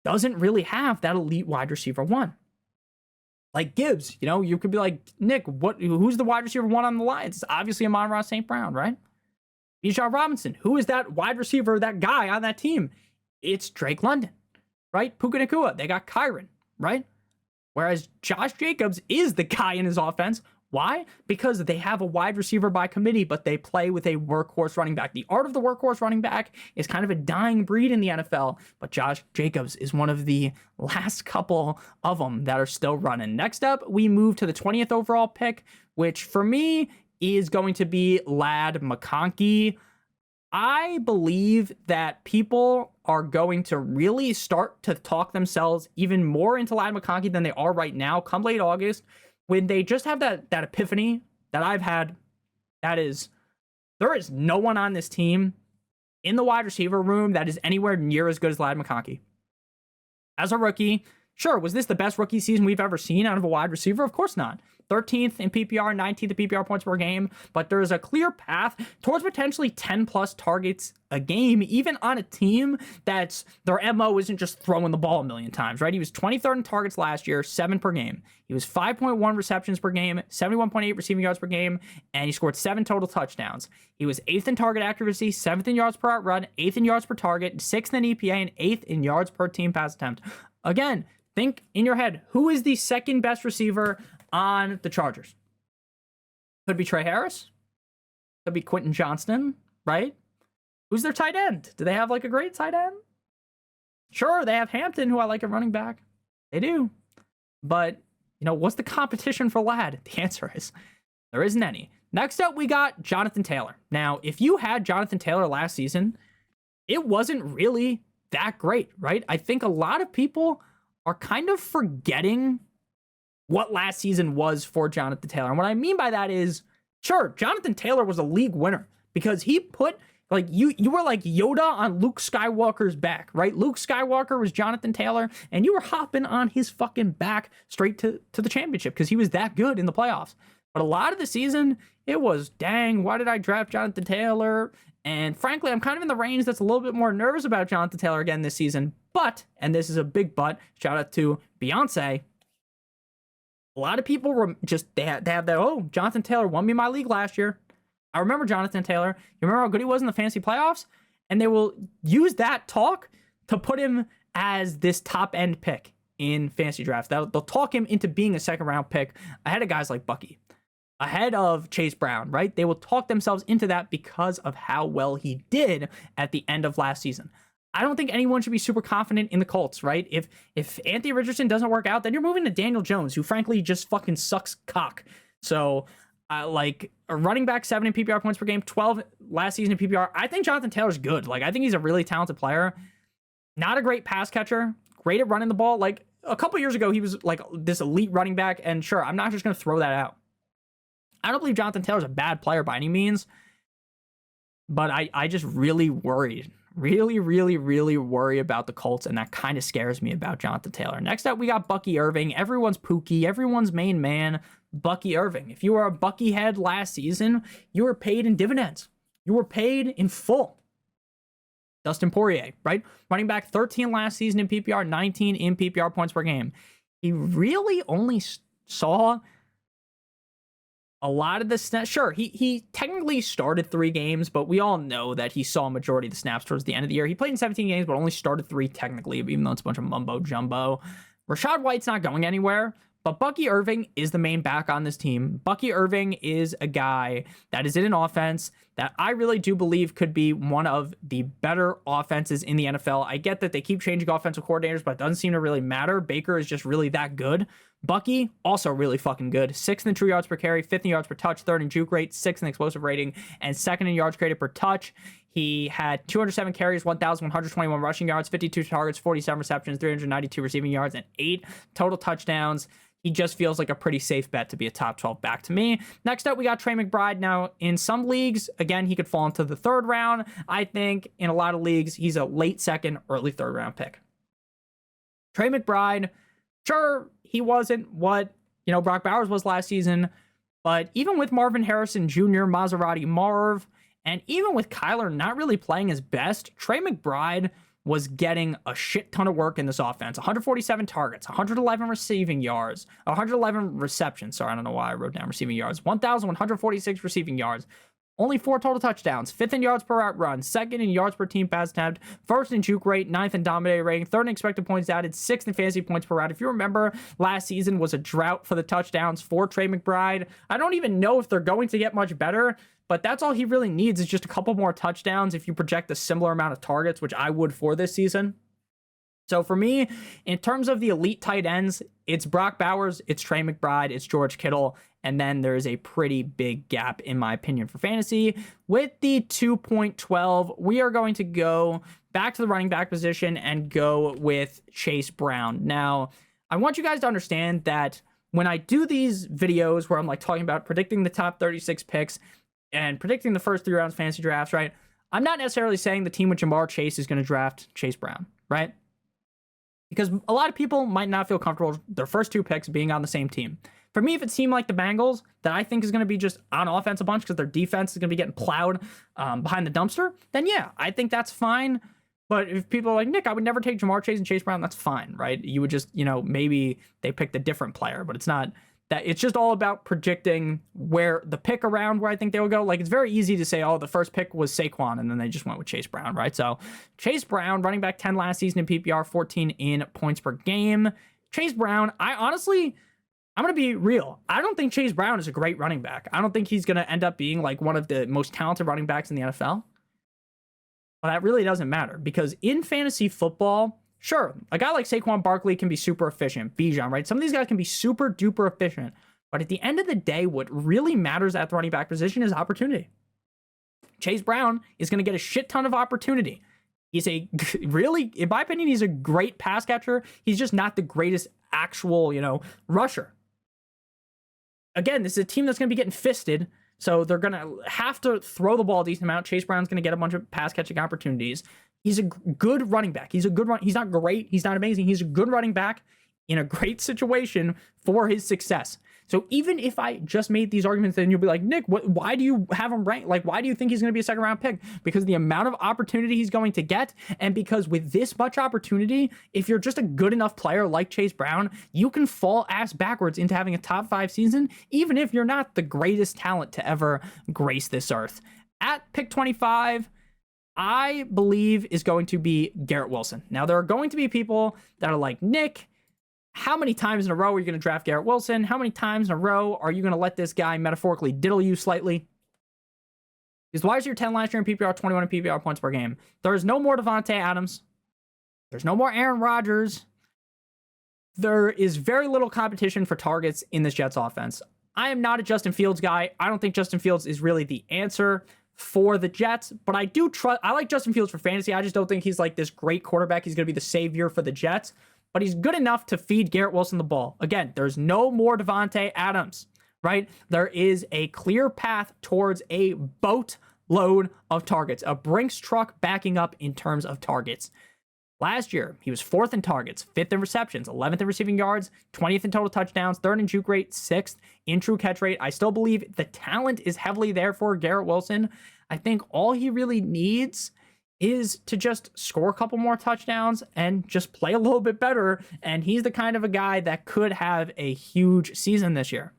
Speaker 1: doesn't really have that elite wide receiver one. Like Gibbs, you could be like, Nick, who's the wide receiver one on the Lions? It's obviously Amon-Ra St. Brown, right? Bijan Robinson, who is that wide receiver, that guy on that team? It's Drake London, right? Puka Nacua, they got Kyron, right? Whereas Josh Jacobs is the guy in his offense. Why? Because they have a wide receiver by committee, but they play with a workhorse running back. The art of the workhorse running back is kind of a dying breed in the NFL, but Josh Jacobs is one of the last couple of them that are still running. Next up, we move to the 20th overall pick, which for me is going to be Ladd McConkey. I believe that people are going to really start to talk themselves even more into Ladd McConkey than they are right now come late August, when they just have that epiphany that I've had. That is, there is no one on this team in the wide receiver room that is anywhere near as good as Ladd McConkey. As a rookie, sure, was this the best rookie season we've ever seen out of a wide receiver? Of course not. 13th in PPR, 19th in PPR points per game, but there's a clear path towards potentially 10-plus targets a game, even on a team that's their MO isn't just throwing the ball a million times, right? He was 23rd in targets last year, 7 per game. He was 5.1 receptions per game, 71.8 receiving yards per game, and he scored 7 total touchdowns. He was 8th in target accuracy, 7th in yards per out run, 8th in yards per target, 6th in EPA, and 8th in yards per team pass attempt. Again, think in your head, who is the second best receiver on the Chargers? Could be Trey Harris. Could be Quentin Johnston, right? Who's their tight end? Do they have like a great tight end? Sure, they have Hampton, who I like at running back. They do. But, what's the competition for Ladd? The answer is there isn't any. Next up, we got Jonathan Taylor. Now, if you had Jonathan Taylor last season, it wasn't really that great, right? I think a lot of people are kind of forgetting what last season was for Jonathan Taylor. And what I mean by that is, sure, Jonathan Taylor was a league winner because he put, like, you were like Yoda on Luke Skywalker's back, right? Luke Skywalker was Jonathan Taylor, and you were hopping on his fucking back straight to the championship because he was that good in the playoffs. But a lot of the season, it was, dang, why did I draft Jonathan Taylor? And frankly, I'm kind of in the range that's a little bit more nervous about Jonathan Taylor again this season. But, and this is a big but, shout out to Beyonce, a lot of people were just, they have that, oh, Jonathan Taylor won me my league last year. I remember Jonathan Taylor. You remember how good he was in the fantasy playoffs? And they will use that talk to put him as this top-end pick in fantasy drafts. They'll talk him into being a second-round pick ahead of guys like Bucky, ahead of Chase Brown, right? They will talk themselves into that because of how well he did at the end of last season. I don't think anyone should be super confident in the Colts, right? If Anthony Richardson doesn't work out, then you're moving to Daniel Jones, who frankly just fucking sucks cock. So Like a running back, 7 in PPR points per game, 12 last season in PPR. I think Jonathan Taylor's good. Like, I think he's a really talented player. Not a great pass catcher, great at running the ball. Like, a couple years ago, he was like this elite running back. And sure, I'm not just going to throw that out. I don't believe Jonathan Taylor's a bad player by any means. But I just really worried. Really worry about the Colts. And that kind of scares me about Jonathan Taylor. Next up, we got Bucky Irving. Everyone's Pookie. Everyone's main man. Bucky Irving. If you were a Bucky head last season, you were paid in dividends. You were paid in full. Dustin Poirier, right? Running back, 13 last season in PPR, 19 in PPR points per game. He really only saw a lot of the snaps. Sure, he technically started 3 games, but we all know that he saw a majority of the snaps towards the end of the year. He played in 17 games, but only started 3 technically, even though it's a bunch of mumbo jumbo. Rashad White's not going anywhere. But Bucky Irving is the main back on this team. Bucky Irving is a guy that is in an offense that I really do believe could be one of the better offenses in the NFL. I get that they keep changing offensive coordinators, but it doesn't seem to really matter. Baker is just really that good. Bucky, also really fucking good. 6th in true yards per carry, 5th in yards per touch, 3rd in juke rate, 6th in explosive rating, and 2nd in yards created per touch. He had 207 carries, 1,121 rushing yards, 52 targets, 47 receptions, 392 receiving yards, and 8 total touchdowns. He just feels like a pretty safe bet to be a top 12 back to me. Next up, we got Trey McBride. Now, in some leagues, again, he could fall into the 3rd round. I think in a lot of leagues, he's a late 2nd, early 3rd round pick. Trey McBride, sure, he wasn't what, Brock Bowers was last season, but even with Marvin Harrison Jr., Maserati Marv, and even with Kyler not really playing his best, Trey McBride was getting a shit ton of work in this offense. 147 targets, 111 receiving yards, 111 receptions. Sorry, I don't know why I wrote down receiving yards. 1,146 receiving yards. Only 4 total touchdowns. 5th in yards per route run. 2nd in yards per team pass attempt. 1st in juke rate. 9th in dominator rating. 3rd in expected points added. 6th in fantasy points per route. If you remember, last season was a drought for the touchdowns for Trey McBride. I don't even know if they're going to get much better, but that's all he really needs is just a couple more touchdowns if you project a similar amount of targets, which I would for this season. So for me, in terms of the elite tight ends, it's Brock Bowers, it's Trey McBride, it's George Kittle, and then there's a pretty big gap, in my opinion, for fantasy. With the 2.12, we are going to go back to the running back position and go with Chase Brown. Now, I want you guys to understand that when I do these videos where I'm like talking about predicting the top 36 picks and predicting the first 3 rounds of fantasy drafts, right? I'm not necessarily saying the team with Jamar Chase is going to draft Chase Brown, right? Because a lot of people might not feel comfortable their first 2 picks being on the same team. For me, if it seemed like the Bengals that I think is going to be just on offense a bunch because their defense is going to be getting plowed behind the dumpster, then yeah, I think that's fine. But if people are like, Nick, I would never take Jamar Chase and Chase Brown, that's fine, right? You would just, maybe they picked a different player, but it's not that. It's just all about predicting where the pick around where I think they will go. Like, it's very easy to say, oh, the first pick was Saquon, and then they just went with Chase Brown, right? So Chase Brown, running back 10 last season in PPR, 14 in points per game. Chase Brown, I'm going to be real. I don't think Chase Brown is a great running back. I don't think he's going to end up being like one of the most talented running backs in the NFL. But that really doesn't matter because in fantasy football, sure, a guy like Saquon Barkley can be super efficient. Bijan, right? Some of these guys can be super duper efficient. But at the end of the day, what really matters at the running back position is opportunity. Chase Brown is going to get a shit ton of opportunity. He's in my opinion, he's a great pass catcher. He's just not the greatest actual, rusher. Again, this is a team that's going to be getting fisted. So they're going to have to throw the ball a decent amount. Chase Brown's going to get a bunch of pass catching opportunities. He's a good running back. He's not great. He's not amazing. He's a good running back in a great situation for his success. So even if I just made these arguments, then you'll be like, Nick, why do you have him ranked? Like, why do you think he's going to be a 2nd round pick? Because the amount of opportunity he's going to get, and because with this much opportunity, if you're just a good enough player like Chase Brown, you can fall ass backwards into having a top 5 season, even if you're not the greatest talent to ever grace this earth. At pick 25, I believe is going to be Garrett Wilson. Now, there are going to be people that are like, Nick, how many times in a row are you going to draft Garrett Wilson? How many times in a row are you going to let this guy metaphorically diddle you slightly? Because why is your 10 last year in PPR, 21 in PPR points per game? There is no more Devontae Adams. There's no more Aaron Rodgers. There is very little competition for targets in this Jets offense. I am not a Justin Fields guy. I don't think Justin Fields is really the answer for the Jets, but I do trust, I like Justin Fields for fantasy. I just don't think he's like this great quarterback. He's going to be the savior for the Jets, but he's good enough to feed Garrett Wilson the ball. Again, there's no more Devontae Adams, right? There is a clear path towards a boatload of targets, a Brinks truck backing up in terms of targets. Last year, he was 4th in targets, 5th in receptions, 11th in receiving yards, 20th in total touchdowns, 3rd in juke rate, 6th in true catch rate. I still believe the talent is heavily there for Garrett Wilson. I think all he really needs is to just score a couple more touchdowns and just play a little bit better. And he's the kind of a guy that could have a huge season this year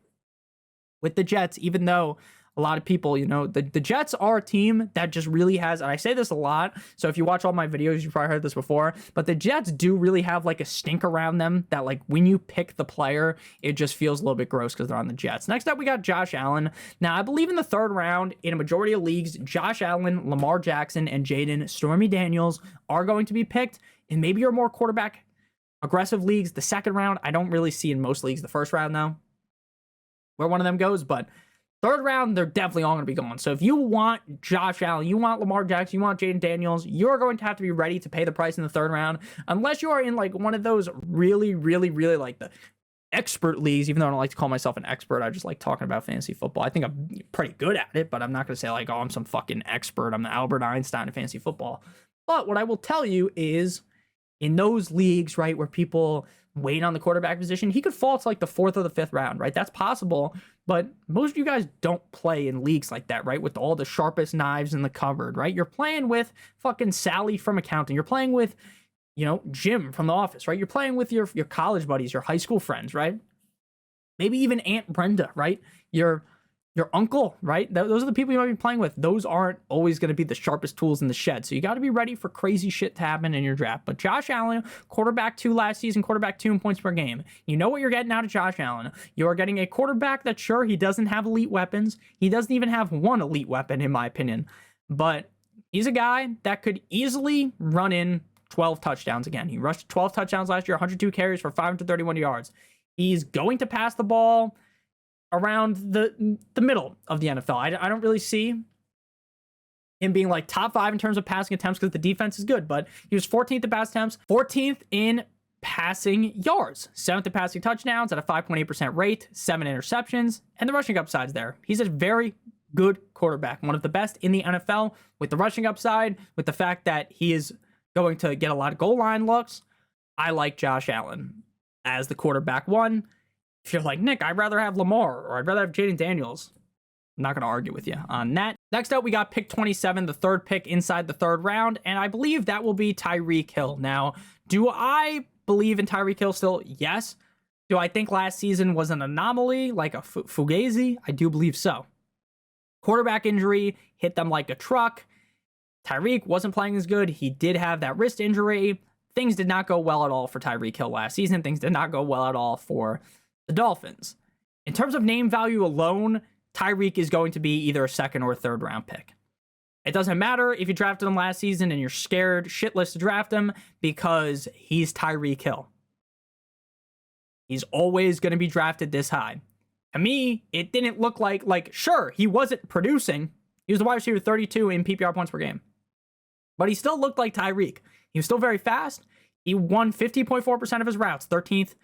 Speaker 1: with the Jets, even though a lot of people, you know, the Jets are a team that just really has, and I say this a lot, so if you watch all my videos, you've probably heard this before, but the Jets do really have like a stink around them that like when you pick the player, it just feels a little bit gross because they're on the Jets. Next up, we got Josh Allen. Now, I believe in the 3rd round, in a majority of leagues, Josh Allen, Lamar Jackson, and Jaden Stormy Daniels are going to be picked, and maybe you're more quarterback aggressive leagues, the 2nd round. I don't really see in most leagues the 1st round, though, where one of them goes, but 3rd round, they're definitely all going to be gone. So if you want Josh Allen, you want Lamar Jackson, you want Jaden Daniels, you're going to have to be ready to pay the price in the 3rd round, unless you are in like one of those really, really, really like the expert leagues. Even though I don't like to call myself an expert, I just like talking about fantasy football. I think I'm pretty good at it, but I'm not going to say like, oh, I'm some fucking expert. I'm the Albert Einstein of fantasy football. But what I will tell you is in those leagues, right, where people wait on the quarterback position, he could fall to like the 4th or the 5th round, right? That's possible, but most of you guys don't play in leagues like that, right? With all the sharpest knives in the cupboard, right? You're playing with fucking Sally from accounting. You're playing with, you know, Jim from the office, right? You're playing with your college buddies, your high school friends, right? Maybe even Aunt Brenda, right? Your uncle, right? Those are the people you might be playing with. Those aren't always going to be the sharpest tools in the shed. So you got to be ready for crazy shit to happen in your draft. But Josh Allen, quarterback 2 last season, quarterback 2 in points per game. You know what you're getting out of Josh Allen. You are getting a quarterback that, sure, he doesn't have elite weapons. He doesn't even have one elite weapon, in my opinion. But he's a guy that could easily run in 12 touchdowns again. He rushed 12 touchdowns last year, 102 carries for 531 yards. He's going to pass the ball around the middle of the NFL. I don't really see him being like top 5 in terms of passing attempts because the defense is good, but he was 14th in pass attempts, 14th in passing yards, 7th in passing touchdowns at a 5.8% rate, 7 interceptions, and the rushing upside's there. He's a very good quarterback, one of the best in the NFL with the rushing upside, with the fact that he is going to get a lot of goal line looks. I like Josh Allen as the quarterback 1. If you're like, Nick, I'd rather have Lamar or I'd rather have Jaden Daniels, I'm not going to argue with you on that. Next up, we got pick 27, the 3rd pick inside the 3rd round, and I believe that will be Tyreek Hill. Now, do I believe in Tyreek Hill still? Yes. Do I think last season was an anomaly, like a fugazi? I do believe so. Quarterback injury hit them like a truck. Tyreek wasn't playing as good. He did have that wrist injury. Things did not go well at all for Tyreek Hill last season. Things did not go well at all for the Dolphins. In terms of name value alone, Tyreek is going to be either a 2nd or a 3rd round pick. It doesn't matter if you drafted him last season and you're scared shitless to draft him because he's Tyreek Hill. He's always going to be drafted this high. To me, it didn't look like sure, he wasn't producing. He was the wide receiver 32 in PPR points per game. But he still looked like Tyreek. He was still very fast. He won 50.4% of his routes, 13th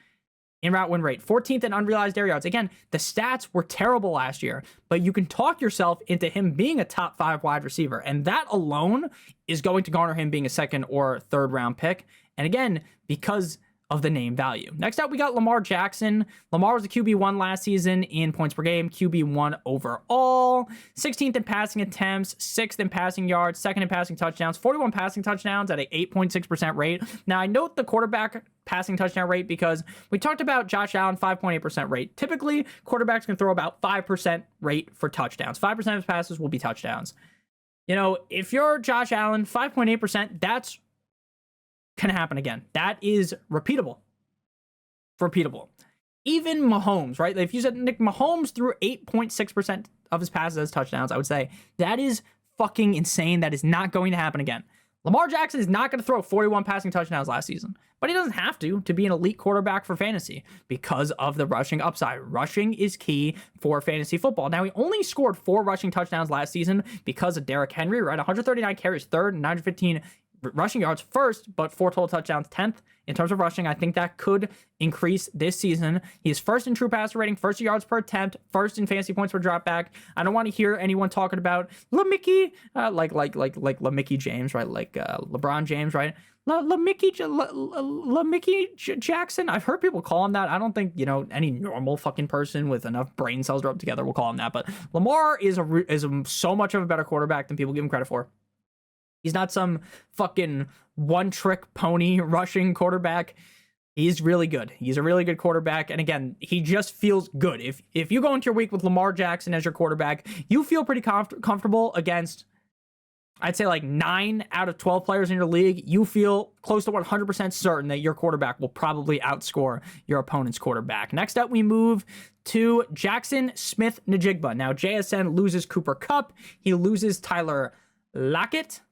Speaker 1: in route win rate, 14th in unrealized air yards. Again, the stats were terrible last year, but you can talk yourself into him being a top 5 wide receiver, and that alone is going to garner him being a 2nd or 3rd round pick. And again, because of the name value. Next up, we got Lamar Jackson. Lamar was the QB1 last season in points per game, QB1 overall, 16th in passing attempts, 6th in passing yards, 2nd in passing touchdowns, 41 passing touchdowns at an 8.6% rate. Now, I note the quarterback passing touchdown rate because we talked about Josh Allen, 5.8% rate. Typically, quarterbacks can throw about 5% rate for touchdowns. 5% of his passes will be touchdowns. You know, if you're Josh Allen, 5.8%, that's can happen again. That is repeatable. Even Mahomes, right? If you said Nick Mahomes threw 8.6% of his passes as touchdowns, I would say that is fucking insane. That is not going to happen again. Lamar Jackson is not going to throw 41 passing touchdowns last season, but he doesn't have to be an elite quarterback for fantasy because of the rushing upside. Rushing is key for fantasy football. Now, he only scored 4 rushing touchdowns last season because of Derrick Henry, right? 139 carries third and 915 rushing yards first, but 4 total touchdowns 10th in terms of rushing. I think that could increase this season. He's first in true passer rating, first in yards per attempt, first in fantasy points per dropback. I don't want to hear anyone talking about LaMickey, like LaMickey James, right? Like LeBron James, right? LaMickey Jackson. I've heard people call him that. I don't think, any normal fucking person with enough brain cells rubbed together will call him that. But Lamar is so much of a better quarterback than people give him credit for. He's not some fucking one-trick pony rushing quarterback. He's really good. He's a really good quarterback. And again, he just feels good. If you go into your week with Lamar Jackson as your quarterback, you feel pretty comfortable against, I'd say, like 9 out of 12 players in your league. You feel close to 100% certain that your quarterback will probably outscore your opponent's quarterback. Next up, we move to Jackson Smith-Njigba. Now, JSN loses Cooper Kupp. He loses Tyler Lockett.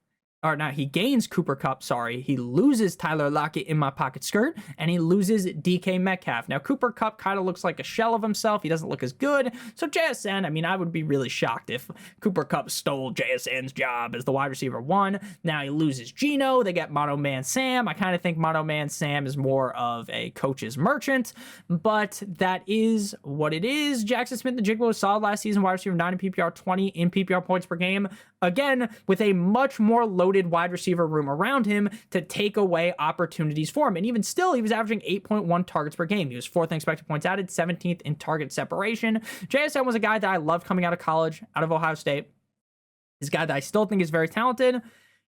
Speaker 1: Or not, he gains Cooper Kupp, sorry. He loses Tyler Lockett in my pocket skirt, and he loses DK Metcalf. Now, Cooper Kupp kind of looks like a shell of himself. He doesn't look as good. So JSN, I would be really shocked if Cooper Kupp stole JSN's job as the wide receiver 1. Now he loses Geno. They get Mono Man Sam. I kind of think Mono Man Sam is more of a coach's merchant, but that is what it is. Jackson Smith-Njigba was solid last season, wide receiver 9 in PPR, 20 in PPR points per game. Again, with a much more loaded wide receiver room around him to take away opportunities for him. And even still, he was averaging 8.1 targets per game. He was 4th in expected points added, 17th in target separation. JSN was a guy that I loved coming out of college, out of Ohio State. He's a guy that I still think is very talented.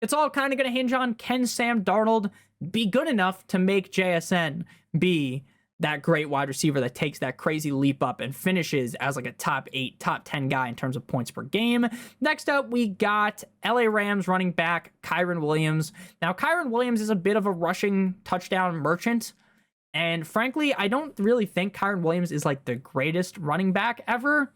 Speaker 1: It's all kind of going to hinge on, can Sam Darnold be good enough to make JSN be that great wide receiver that takes that crazy leap up and finishes as like a top 8, top 10 guy in terms of points per game. Next up, we got LA Rams running back Kyren Williams. Now, Kyren Williams is a bit of a rushing touchdown merchant. And frankly, I don't really think Kyren Williams is like the greatest running back ever.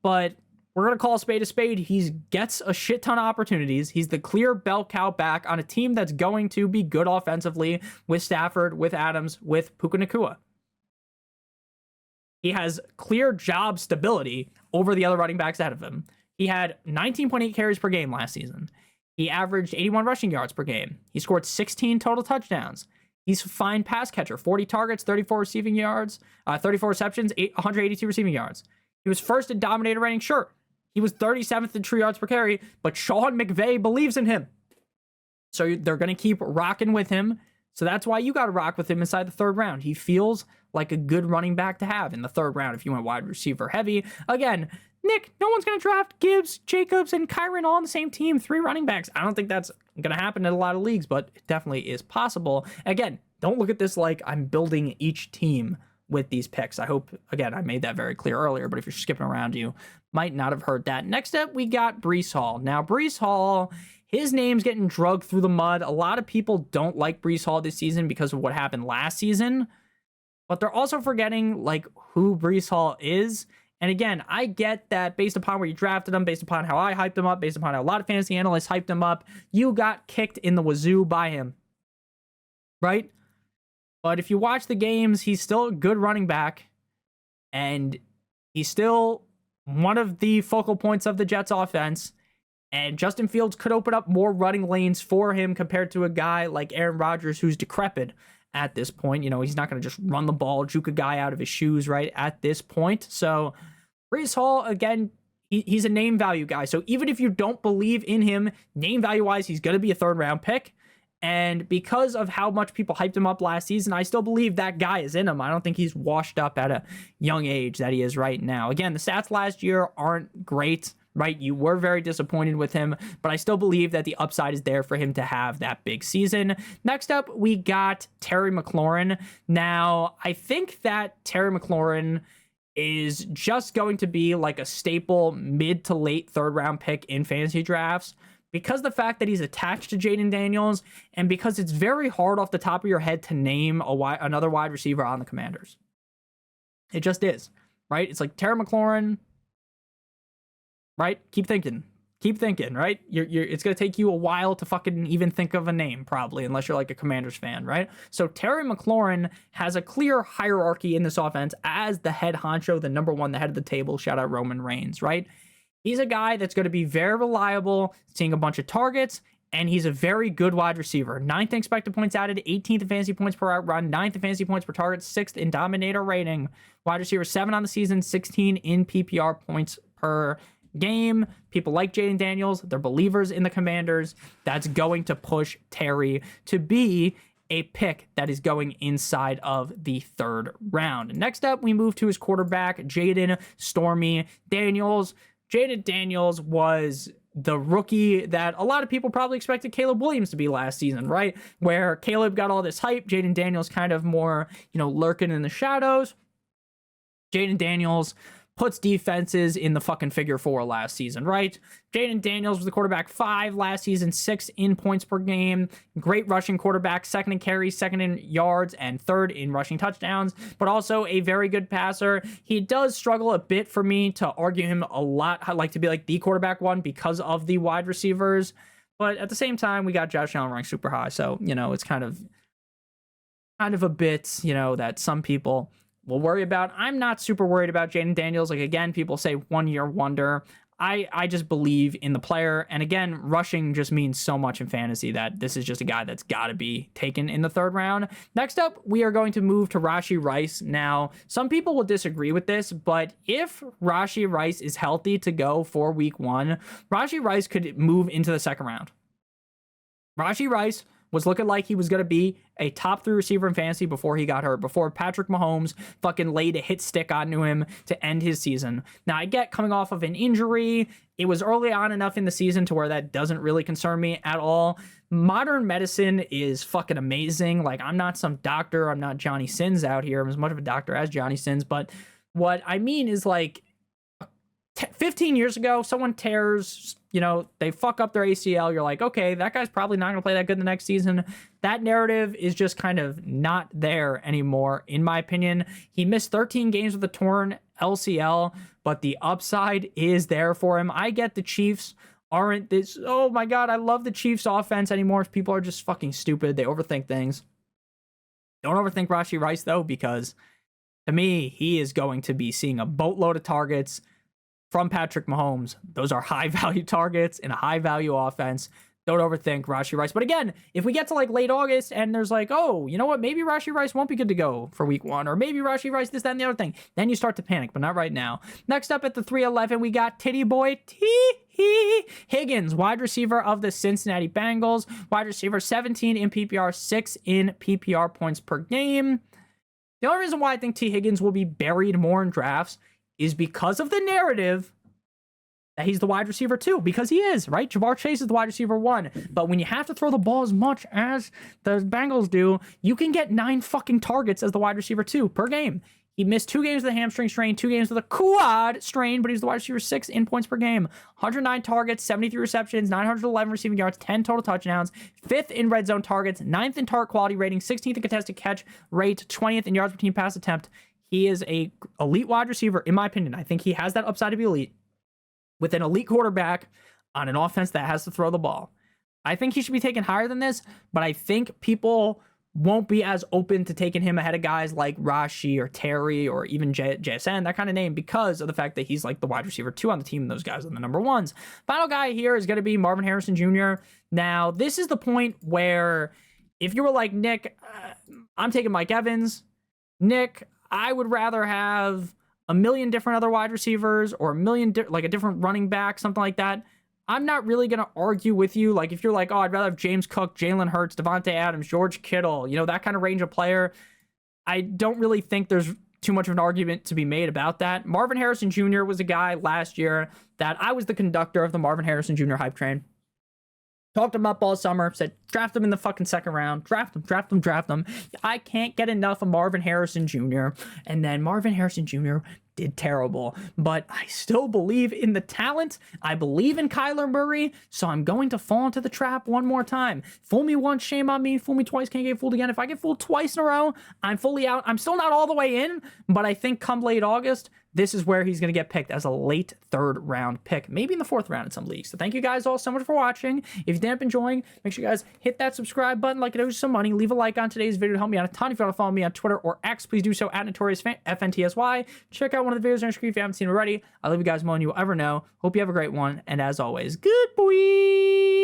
Speaker 1: But we're going to call a spade a spade. He gets a shit ton of opportunities. He's the clear bell cow back on a team that's going to be good offensively with Stafford, with Adams, with Puka Nacua. He has clear job stability over the other running backs ahead of him. He had 19.8 carries per game last season. He averaged 81 rushing yards per game. He scored 16 total touchdowns. He's a fine pass catcher, 40 targets, 34 receiving yards, 34 receptions, 182 receiving yards. He was first in dominator rating, sure. He was 37th in true yards per carry, but Sean McVay believes in him. So they're going to keep rocking with him. So that's why you got to rock with him inside the 3rd round. He feels like a good running back to have in the 3rd round if you went wide receiver heavy. Again, Nick, no one's going to draft Gibbs, Jacobs, and Kyren all on the same team, 3 running backs. I don't think that's going to happen in a lot of leagues, but it definitely is possible. Again, don't look at this like I'm building each team with these picks. I hope, again, I made that very clear earlier, but if you're skipping around, you might not have heard that. Next up, we got Breece Hall. Now, Breece Hall, his name's getting drugged through the mud. A lot of people don't like Breece Hall this season because of what happened last season, but they're also forgetting, like, who Breece Hall is. And again, I get that based upon where you drafted him, based upon how I hyped him up, based upon how a lot of fantasy analysts hyped him up, you got kicked in the wazoo by him, right? But if you watch the games, he's still a good running back, and he's still one of the focal points of the Jets offense. And Justin Fields could open up more running lanes for him compared to a guy like Aaron Rodgers, who's decrepit at this point. He's not going to just run the ball, juke a guy out of his shoes, right, at this point. So Breece Hall, again, he's a name value guy. So even if you don't believe in him, name value-wise, he's going to be a 3rd round pick. And because of how much people hyped him up last season, I still believe that guy is in him. I don't think he's washed up at a young age that he is right now. Again, the stats last year aren't great, right? You were very disappointed with him, but I still believe that the upside is there for him to have that big season. Next up, we got Terry McLaurin. Now, I think that Terry McLaurin is just going to be like a staple mid to late 3rd round pick in fantasy drafts, because the fact that he's attached to Jaden Daniels, and because it's very hard off the top of your head to name another wide receiver on the Commanders. It just is, right? It's like Terry McLaurin, right? Keep thinking. Keep thinking, right? It's going to take you a while to fucking even think of a name, probably, unless you're like a Commanders fan, right? So Terry McLaurin has a clear hierarchy in this offense as the head honcho, the number one, the head of the table. Shout out Roman Reigns, right? He's a guy that's going to be very reliable, seeing a bunch of targets, and he's a very good wide receiver. 9th in expected points added, 18th in fantasy points per out run, 9th in fantasy points per target, 6th in dominator rating. Wide receiver 7 on the season, 16 in PPR points per game. People like Jaden Daniels. They're believers in the Commanders. That's going to push Terry to be a pick that is going inside of the 3rd round. Next up, we move to his quarterback, Jaden Stormy Daniels. Jaden Daniels was the rookie that a lot of people probably expected Caleb Williams to be last season, right? Where Caleb got all this hype, Jaden Daniels kind of more, lurking in the shadows. Jaden Daniels puts defenses in the fucking figure 4 last season, right? Jaden Daniels was the quarterback 5 last season, 6 in points per game. Great rushing quarterback, 2nd in carries, 2nd in yards, and 3rd in rushing touchdowns, but also a very good passer. He does struggle a bit for me to argue him a lot. I like to be like the quarterback 1 because of the wide receivers, but at the same time, we got Josh Allen ranked super high, so, it's kind of a bit, that some people will worry about. I'm not super worried about Jaden Daniels. Like, again, people say 1-year wonder. I just believe in the player. And again, rushing just means so much in fantasy that this is just a guy that's got to be taken in the 3rd round. Next up, we are going to move to Rashee Rice. Now, some people will disagree with this, but if Rashee Rice is healthy to go for week 1, Rashee Rice could move into the 2nd round. Rashee Rice was looking like he was going to be a top 3 receiver in fantasy before he got hurt, before Patrick Mahomes fucking laid a hit stick onto him to end his season. Now, I get coming off of an injury. It was early on enough in the season to where that doesn't really concern me at all. Modern medicine is fucking amazing. Like, I'm not some doctor. I'm not Johnny Sins out here. I'm as much of a doctor as Johnny Sins. But what I mean is, like, 15 years ago, someone tears, they fuck up their ACL. You're like, okay, that guy's probably not going to play that good the next season. That narrative is just kind of not there anymore, in my opinion. He missed 13 games with a torn LCL, but the upside is there for him. I get the Chiefs aren't this, oh my God, I love the Chiefs offense anymore. People are just fucking stupid. They overthink things. Don't overthink Rashee Rice, though, because to me, he is going to be seeing a boatload of targets from Patrick Mahomes. Those are high-value targets in a high-value offense. Don't overthink Rashee Rice. But again, if we get to like late August and there's like, oh, you know what? Maybe Rashee Rice won't be good to go for week 1, or maybe Rashee Rice this, that, and the other thing. Then you start to panic, but not right now. Next up at the 311, we got Titty Boy T. Higgins, wide receiver of the Cincinnati Bengals. Wide receiver 17 in PPR, 6 in PPR points per game. The only reason why I think T. Higgins will be buried more in drafts is because of the narrative that he's the wide receiver 2, because he is, right? Ja'Marr Chase is the wide receiver 1. But when you have to throw the ball as much as the Bengals do, you can get 9 fucking targets as the wide receiver 2 per game. He missed 2 games with a hamstring strain, 2 games with a quad strain, but he's the wide receiver 6 in points per game. 109 targets, 73 receptions, 911 receiving yards, 10 total touchdowns, 5th in red zone targets, 9th in target quality rating, 16th in contested catch rate, 20th in yards per team pass attempt. He is a elite wide receiver, in my opinion. I think he has that upside to be elite with an elite quarterback on an offense that has to throw the ball. I think he should be taken higher than this, but I think people won't be as open to taking him ahead of guys like Rashee or Terry or even JSN, that kind of name, because of the fact that he's like the wide receiver 2 on the team and those guys are the number 1s. Final guy here is going to be Marvin Harrison Jr. Now, this is the point where if you were like, Nick, I'm taking Mike Evans. Nick, I would rather have a million different other wide receivers or like a different running back, something like that. I'm not really going to argue with you. Like, if you're like, oh, I'd rather have James Cook, Jalen Hurts, Devontae Adams, George Kittle, that kind of range of player, I don't really think there's too much of an argument to be made about that. Marvin Harrison Jr. was a guy last year that I was the conductor of the Marvin Harrison Jr. hype train. Talked him up all summer, said draft him in the fucking 2nd round, draft him. I can't get enough of Marvin Harrison Jr. And then Marvin Harrison Jr. did terrible, but I still believe in the talent. I believe in Kyler Murray, so I'm going to fall into the trap one more time. Fool me once, shame on me. Fool me twice, can't get fooled again. If I get fooled twice in a row, I'm fully out. I'm still not all the way in, but I think come late August, this is where he's going to get picked as a late 3rd round pick, maybe in the 4th round in some leagues. So thank you guys all so much for watching. If you did end up enjoying, make sure you guys hit that subscribe button like it owes you some money. Leave a like on today's video to help me out a ton. If you want to follow me on Twitter or X, please do so at NotoriousFantasy. Check out one of the videos on your screen if you haven't seen it already. I love you guys more than you will ever know. Hope you have a great one. And as always, good boy.